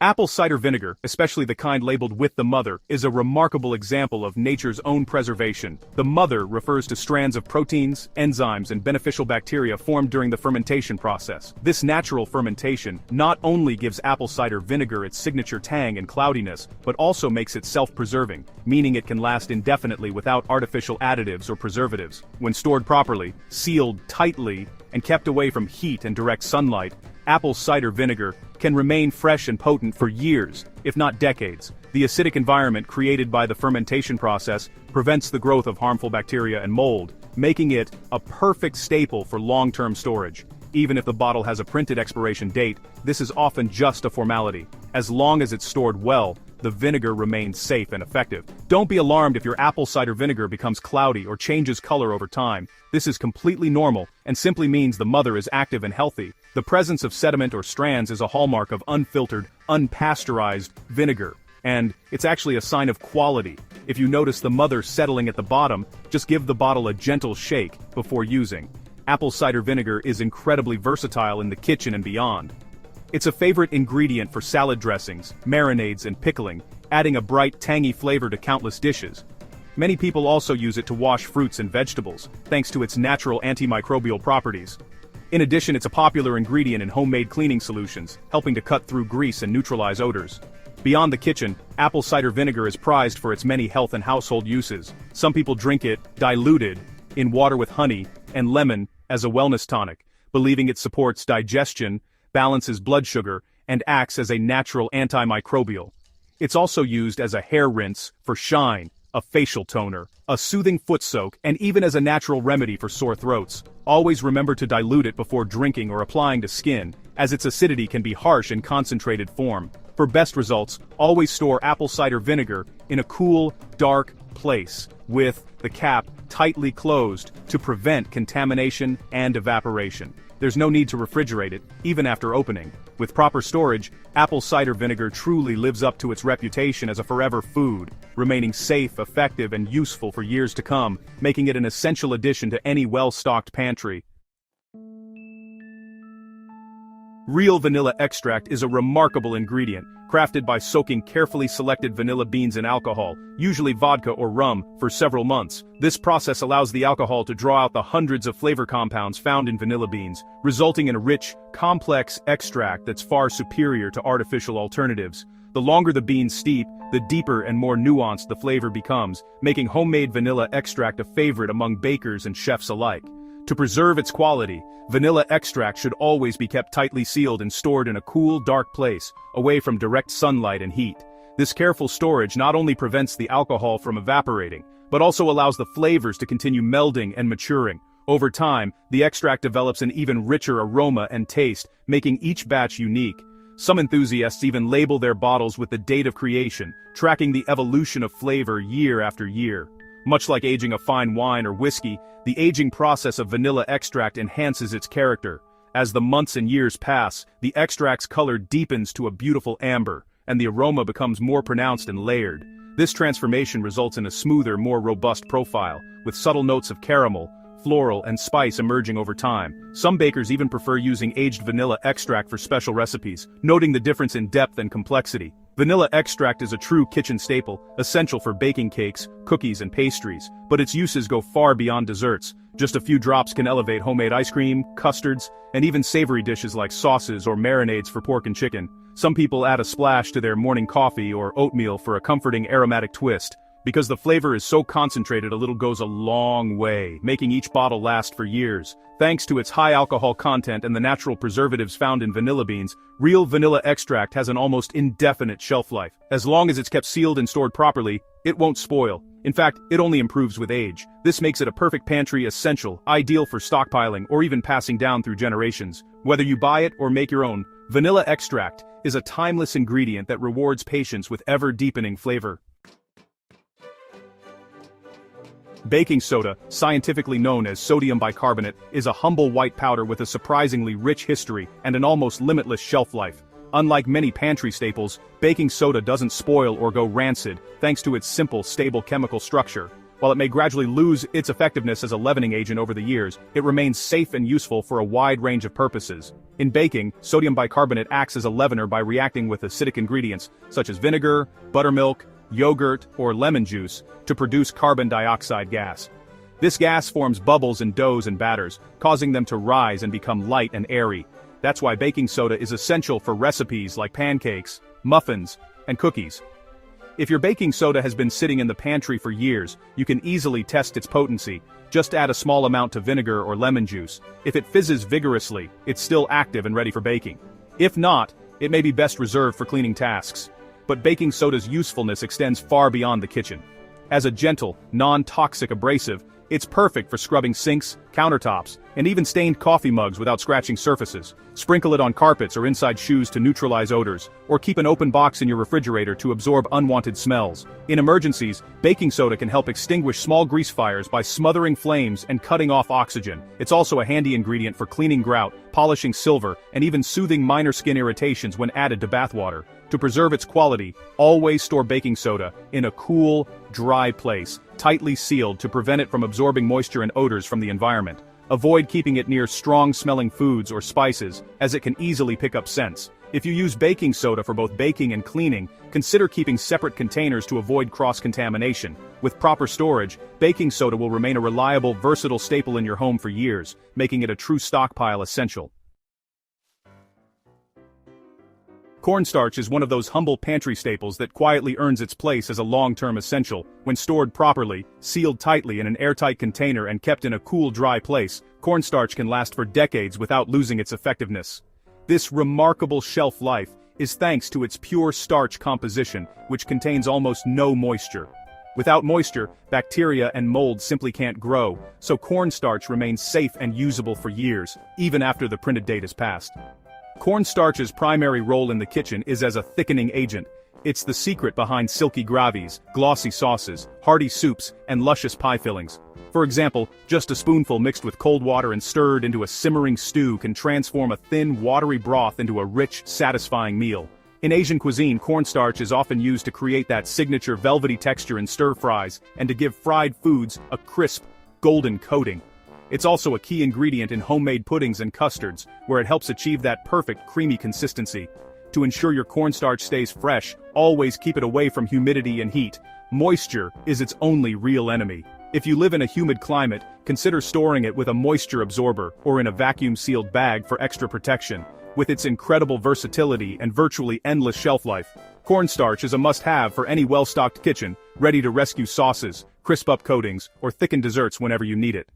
Apple cider vinegar, especially the kind labeled with the mother, is a remarkable example of nature's own preservation. The mother refers to strands of proteins, enzymes, and beneficial bacteria formed during the fermentation process. This natural fermentation not only gives apple cider vinegar its signature tang and cloudiness, but also makes it self-preserving, meaning it can last indefinitely without artificial additives or preservatives. When stored properly, sealed tightly, and kept away from heat and direct sunlight, apple cider vinegar can remain fresh and potent for years, if not decades. The acidic environment created by the fermentation process prevents the growth of harmful bacteria and mold, making it a perfect staple for long-term storage. Even if the bottle has a printed expiration date, this is often just a formality. As long as it's stored well, the vinegar remains safe and effective. Don't be alarmed if your apple cider vinegar becomes cloudy or changes color over time. This is completely normal and simply means the mother is active and healthy. The presence of sediment or strands is a hallmark of unfiltered, unpasteurized vinegar, and it's actually a sign of quality. If you notice the mother settling at the bottom, just give the bottle a gentle shake before using. Apple cider vinegar is incredibly versatile in the kitchen and beyond. It's a favorite ingredient for salad dressings, marinades, and pickling, adding a bright, tangy flavor to countless dishes. Many people also use it to wash fruits and vegetables, thanks to its natural antimicrobial properties. In addition, it's a popular ingredient in homemade cleaning solutions, helping to cut through grease and neutralize odors. Beyond the kitchen, apple cider vinegar is prized for its many health and household uses. Some people drink it, diluted, in water with honey and lemon as a wellness tonic, believing it supports digestion, balances blood sugar, and acts as a natural antimicrobial. It's also used as a hair rinse, for shine, a facial toner, a soothing foot soak, and even as a natural remedy for sore throats. Always remember to dilute it before drinking or applying to skin, as its acidity can be harsh in concentrated form. For best results, always store apple cider vinegar in a cool, dark place, with the cap tightly closed to prevent contamination and evaporation. There's no need to refrigerate it, even after opening. With proper storage, apple cider vinegar truly lives up to its reputation as a forever food, remaining safe, effective, and useful for years to come, making it an essential addition to any well-stocked pantry. Real vanilla extract is a remarkable ingredient, crafted by soaking carefully selected vanilla beans in alcohol, usually vodka or rum, for several months. This process allows the alcohol to draw out the hundreds of flavor compounds found in vanilla beans, resulting in a rich, complex extract that's far superior to artificial alternatives. The longer the beans steep, the deeper and more nuanced the flavor becomes, making homemade vanilla extract a favorite among bakers and chefs alike. To preserve its quality, vanilla extract should always be kept tightly sealed and stored in a cool, dark place, away from direct sunlight and heat. This careful storage not only prevents the alcohol from evaporating, but also allows the flavors to continue melding and maturing. Over time, the extract develops an even richer aroma and taste, making each batch unique. Some enthusiasts even label their bottles with the date of creation, tracking the evolution of flavor year after year. Much like aging a fine wine or whiskey, the aging process of vanilla extract enhances its character. As the months and years pass, the extract's color deepens to a beautiful amber, and the aroma becomes more pronounced and layered. This transformation results in a smoother, more robust profile, with subtle notes of caramel, floral, and spice emerging over time. Some bakers even prefer using aged vanilla extract for special recipes, noting the difference in depth and complexity. Vanilla extract is a true kitchen staple, essential for baking cakes, cookies, and pastries, but its uses go far beyond desserts. Just a few drops can elevate homemade ice cream, custards, and even savory dishes like sauces or marinades for pork and chicken. Some people add a splash to their morning coffee or oatmeal for a comforting aromatic twist. Because the flavor is so concentrated, a little goes a long way, making each bottle last for years. Thanks to its high alcohol content and the natural preservatives found in vanilla beans, real vanilla extract has an almost indefinite shelf life. As long as it's kept sealed and stored properly, it won't spoil. In fact, it only improves with age. This makes it a perfect pantry essential, ideal for stockpiling or even passing down through generations. Whether you buy it or make your own, vanilla extract is a timeless ingredient that rewards patience with ever-deepening flavor. Baking soda, scientifically known as sodium bicarbonate, is a humble white powder with a surprisingly rich history and an almost limitless shelf life. Unlike many pantry staples, baking soda doesn't spoil or go rancid, thanks to its simple, stable chemical structure. While it may gradually lose its effectiveness as a leavening agent over the years, it remains safe and useful for a wide range of purposes. In baking, sodium bicarbonate acts as a leavener by reacting with acidic ingredients, such as vinegar, buttermilk, yogurt, or lemon juice, to produce carbon dioxide gas. This gas forms bubbles in doughs and batters, causing them to rise and become light and airy. That's why baking soda is essential for recipes like pancakes, muffins, and cookies. If your baking soda has been sitting in the pantry for years, you can easily test its potency. Just add a small amount to vinegar or lemon juice. If it fizzes vigorously, it's still active and ready for baking. If not, it may be best reserved for cleaning tasks. But baking soda's usefulness extends far beyond the kitchen. As a gentle, non-toxic abrasive, it's perfect for scrubbing sinks, countertops, and even stained coffee mugs without scratching surfaces. Sprinkle it on carpets or inside shoes to neutralize odors, or keep an open box in your refrigerator to absorb unwanted smells. In emergencies, baking soda can help extinguish small grease fires by smothering flames and cutting off oxygen. It's also a handy ingredient for cleaning grout, polishing silver, and even soothing minor skin irritations when added to bathwater. To preserve its quality, always store baking soda in a cool, dry place, tightly sealed to prevent it from absorbing moisture and odors from the environment. Avoid keeping it near strong-smelling foods or spices, as it can easily pick up scents. If you use baking soda for both baking and cleaning, consider keeping separate containers to avoid cross-contamination. With proper storage, baking soda will remain a reliable, versatile staple in your home for years, making it a true stockpile essential. Cornstarch is one of those humble pantry staples that quietly earns its place as a long-term essential. When stored properly, sealed tightly in an airtight container and kept in a cool, dry place, cornstarch can last for decades without losing its effectiveness. This remarkable shelf life is thanks to its pure starch composition, which contains almost no moisture. Without moisture, bacteria and mold simply can't grow, so cornstarch remains safe and usable for years, even after the printed date has passed. Cornstarch's primary role in the kitchen is as a thickening agent. It's the secret behind silky gravies, glossy sauces, hearty soups, and luscious pie fillings. For example, just a spoonful mixed with cold water and stirred into a simmering stew can transform a thin, watery broth into a rich, satisfying meal. In Asian cuisine, cornstarch is often used to create that signature velvety texture in stir-fries and to give fried foods a crisp, golden coating. It's also a key ingredient in homemade puddings and custards, where it helps achieve that perfect creamy consistency. To ensure your cornstarch stays fresh, always keep it away from humidity and heat. Moisture is its only real enemy. If you live in a humid climate, consider storing it with a moisture absorber or in a vacuum-sealed bag for extra protection. With its incredible versatility and virtually endless shelf life, cornstarch is a must-have for any well-stocked kitchen, ready to rescue sauces, crisp up coatings, or thicken desserts whenever you need it.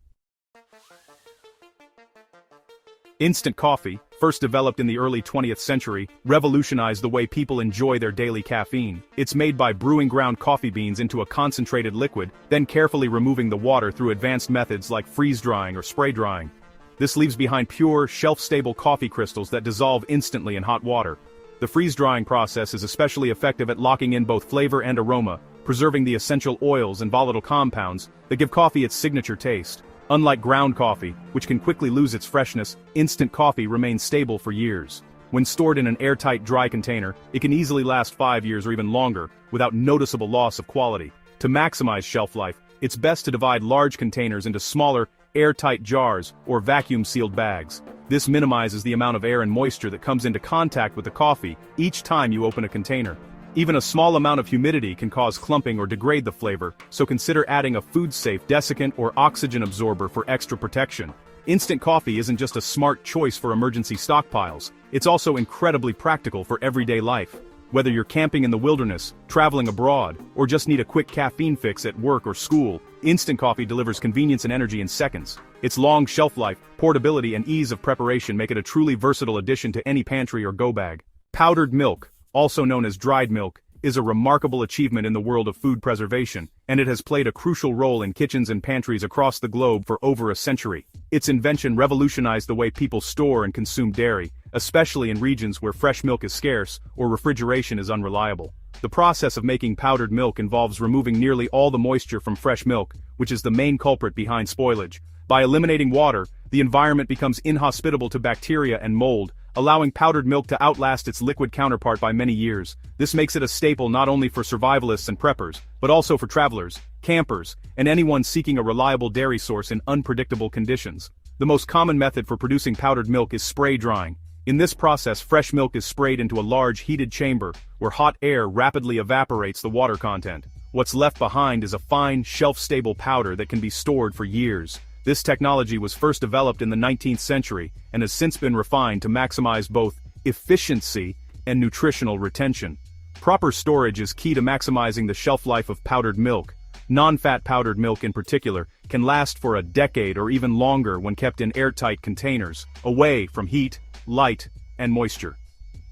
Instant coffee, first developed in the early 20th century, revolutionized the way people enjoy their daily caffeine. It's made by brewing ground coffee beans into a concentrated liquid, then carefully removing the water through advanced methods like freeze-drying or spray drying. This leaves behind pure, shelf-stable coffee crystals that dissolve instantly in hot water. The freeze-drying process is especially effective at locking in both flavor and aroma, preserving the essential oils and volatile compounds that give coffee its signature taste. Unlike ground coffee, which can quickly lose its freshness, instant coffee remains stable for years. When stored in an airtight dry container, it can easily last 5 years or even longer, without noticeable loss of quality. To maximize shelf life, it's best to divide large containers into smaller, airtight jars or vacuum-sealed bags. This minimizes the amount of air and moisture that comes into contact with the coffee each time you open a container. Even a small amount of humidity can cause clumping or degrade the flavor, so consider adding a food-safe desiccant or oxygen absorber for extra protection. Instant coffee isn't just a smart choice for emergency stockpiles, it's also incredibly practical for everyday life. Whether you're camping in the wilderness, traveling abroad, or just need a quick caffeine fix at work or school, instant coffee delivers convenience and energy in seconds. Its long shelf life, portability, and ease of preparation make it a truly versatile addition to any pantry or go bag. Powdered milk, also known as dried milk, is a remarkable achievement in the world of food preservation, and it has played a crucial role in kitchens and pantries across the globe for over a century. Its invention revolutionized the way people store and consume dairy, especially in regions where fresh milk is scarce or refrigeration is unreliable. The process of making powdered milk involves removing nearly all the moisture from fresh milk, which is the main culprit behind spoilage. By eliminating water, the environment becomes inhospitable to bacteria and mold, allowing powdered milk to outlast its liquid counterpart by many years. This makes it a staple not only for survivalists and preppers, but also for travelers, campers, and anyone seeking a reliable dairy source in unpredictable conditions. The most common method for producing powdered milk is spray drying. In this process, fresh milk is sprayed into a large heated chamber, where hot air rapidly evaporates the water content. What's left behind is a fine, shelf-stable powder that can be stored for years. This technology was first developed in the 19th century and has since been refined to maximize both efficiency and nutritional retention. Proper storage is key to maximizing the shelf life of powdered milk. Non-fat powdered milk in particular can last for a decade or even longer when kept in airtight containers, away from heat, light, and moisture.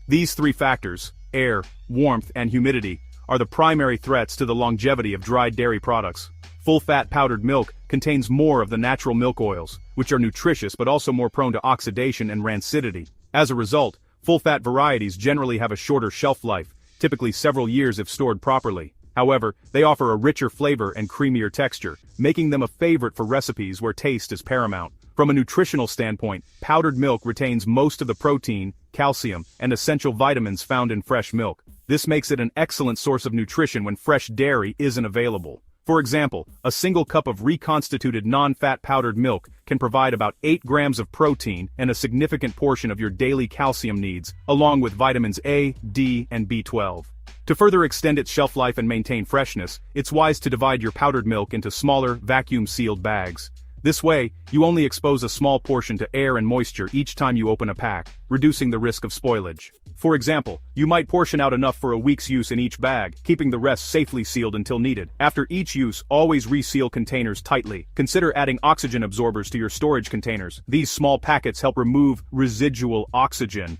These three factors, air, warmth, and humidity, are the primary threats to the longevity of dried dairy products. Full-fat powdered milk contains more of the natural milk oils, which are nutritious but also more prone to oxidation and rancidity. As a result, full-fat varieties generally have a shorter shelf life, typically several years if stored properly. However, they offer a richer flavor and creamier texture, making them a favorite for recipes where taste is paramount. From a nutritional standpoint, powdered milk retains most of the protein, calcium, and essential vitamins found in fresh milk. This makes it an excellent source of nutrition when fresh dairy isn't available. For example, a single cup of reconstituted non-fat powdered milk can provide about 8 grams of protein and a significant portion of your daily calcium needs, along with vitamins A, D, and B12. To further extend its shelf life and maintain freshness, it's wise to divide your powdered milk into smaller, vacuum-sealed bags. This way, you only expose a small portion to air and moisture each time you open a pack, reducing the risk of spoilage. For example, you might portion out enough for a week's use in each bag, keeping the rest safely sealed until needed. After each use, always reseal containers tightly. Consider adding oxygen absorbers to your storage containers. These small packets help remove residual oxygen,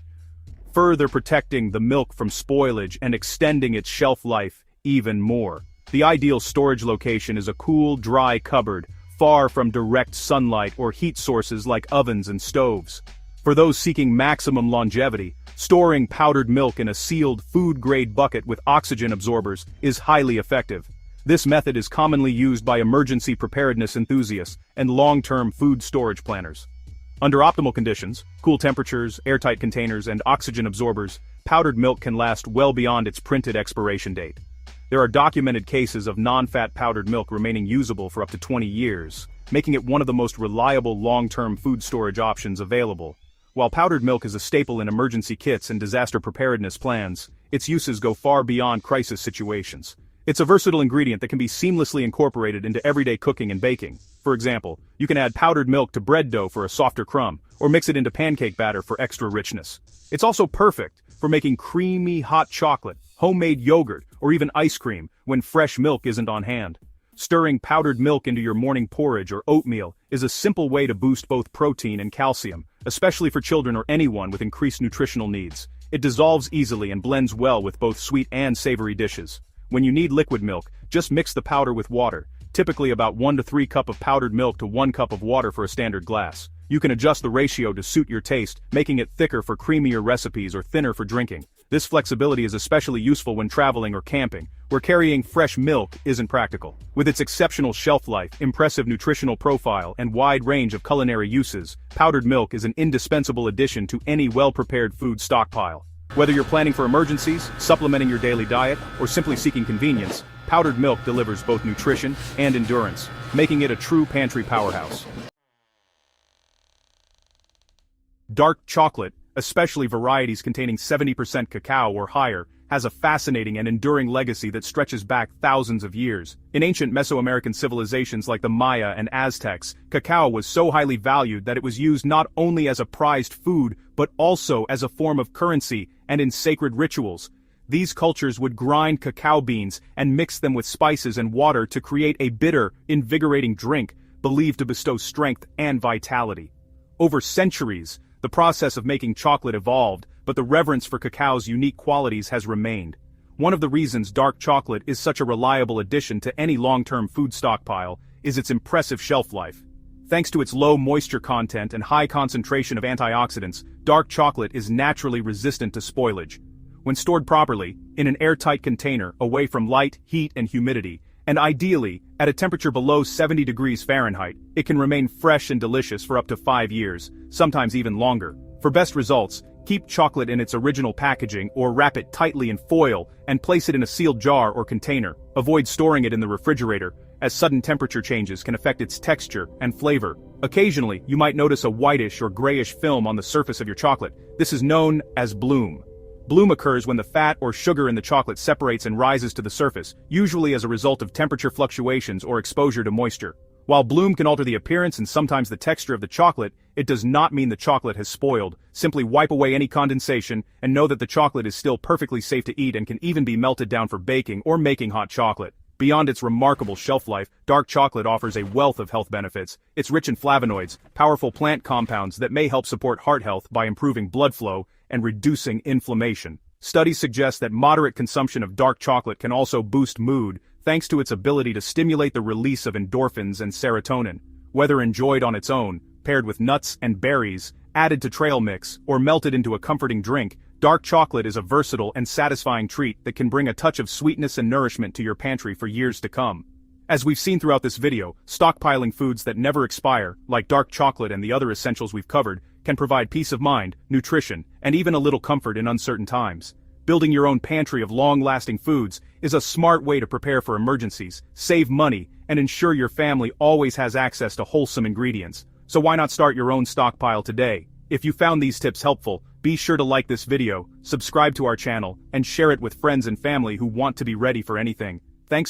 further protecting the milk from spoilage and extending its shelf life even more. The ideal storage location is a cool, dry cupboard, far from direct sunlight or heat sources like ovens and stoves. For those seeking maximum longevity, storing powdered milk in a sealed food-grade bucket with oxygen absorbers is highly effective. This method is commonly used by emergency preparedness enthusiasts and long-term food storage planners. Under optimal conditions, cool temperatures, airtight containers, and oxygen absorbers, powdered milk can last well beyond its printed expiration date. There are documented cases of non-fat powdered milk remaining usable for up to 20 years, making it one of the most reliable long-term food storage options available. While powdered milk is a staple in emergency kits and disaster preparedness plans, its uses go far beyond crisis situations. It's a versatile ingredient that can be seamlessly incorporated into everyday cooking and baking. For example, you can add powdered milk to bread dough for a softer crumb, or mix it into pancake batter for extra richness. It's also perfect for making creamy hot chocolate, homemade yogurt, or even ice cream when fresh milk isn't on hand. Stirring powdered milk into your morning porridge or oatmeal is a simple way to boost both protein and calcium, especially for children or anyone with increased nutritional needs. It dissolves easily and blends well with both sweet and savory dishes. When you need liquid milk, just mix the powder with water, typically about 1 to 3 cups of powdered milk to 1 cup of water for a standard glass. You can adjust the ratio to suit your taste, making it thicker for creamier recipes or thinner for drinking. This flexibility is especially useful when traveling or camping, where carrying fresh milk isn't practical. With its exceptional shelf life, impressive nutritional profile, and wide range of culinary uses, powdered milk is an indispensable addition to any well-prepared food stockpile. Whether you're planning for emergencies, supplementing your daily diet, or simply seeking convenience, powdered milk delivers both nutrition and endurance, making it a true pantry powerhouse. Dark chocolate, especially varieties containing 70% cacao or higher, has a fascinating and enduring legacy that stretches back thousands of years. In ancient Mesoamerican civilizations like the Maya and Aztecs, cacao was so highly valued that it was used not only as a prized food, but also as a form of currency and in sacred rituals. These cultures would grind cacao beans and mix them with spices and water to create a bitter, invigorating drink, believed to bestow strength and vitality. Over centuries, the process of making chocolate evolved, but the reverence for cacao's unique qualities has remained. One of the reasons dark chocolate is such a reliable addition to any long-term food stockpile is its impressive shelf life. Thanks to its low moisture content and high concentration of antioxidants, dark chocolate is naturally resistant to spoilage. When stored properly, in an airtight container, away from light, heat, and humidity, and ideally, at a temperature below 70 degrees Fahrenheit, it can remain fresh and delicious for up to 5 years, sometimes even longer. For best results, keep chocolate in its original packaging or wrap it tightly in foil and place it in a sealed jar or container. Avoid storing it in the refrigerator, as sudden temperature changes can affect its texture and flavor. Occasionally, you might notice a whitish or grayish film on the surface of your chocolate. This is known as bloom. Bloom occurs when the fat or sugar in the chocolate separates and rises to the surface, usually as a result of temperature fluctuations or exposure to moisture. While bloom can alter the appearance and sometimes the texture of the chocolate, it does not mean the chocolate has spoiled. Simply wipe away any condensation and know that the chocolate is still perfectly safe to eat and can even be melted down for baking or making hot chocolate. Beyond its remarkable shelf life, dark chocolate offers a wealth of health benefits. It's rich in flavonoids, powerful plant compounds that may help support heart health by improving blood flow and reducing inflammation. Studies suggest that moderate consumption of dark chocolate can also boost mood, thanks to its ability to stimulate the release of endorphins and serotonin. Whether enjoyed on its own, paired with nuts and berries, added to trail mix, or melted into a comforting drink, dark chocolate is a versatile and satisfying treat that can bring a touch of sweetness and nourishment to your pantry for years to come. As we've seen throughout this video, stockpiling foods that never expire, like dark chocolate and the other essentials we've covered, can provide peace of mind, nutrition, and even a little comfort in uncertain times. Building your own pantry of long-lasting foods is a smart way to prepare for emergencies, save money, and ensure your family always has access to wholesome ingredients. So why not start your own stockpile today? If you found these tips helpful, Be sure to like this video, subscribe to our channel, and share it with friends and family who want to be ready for anything. Thanks.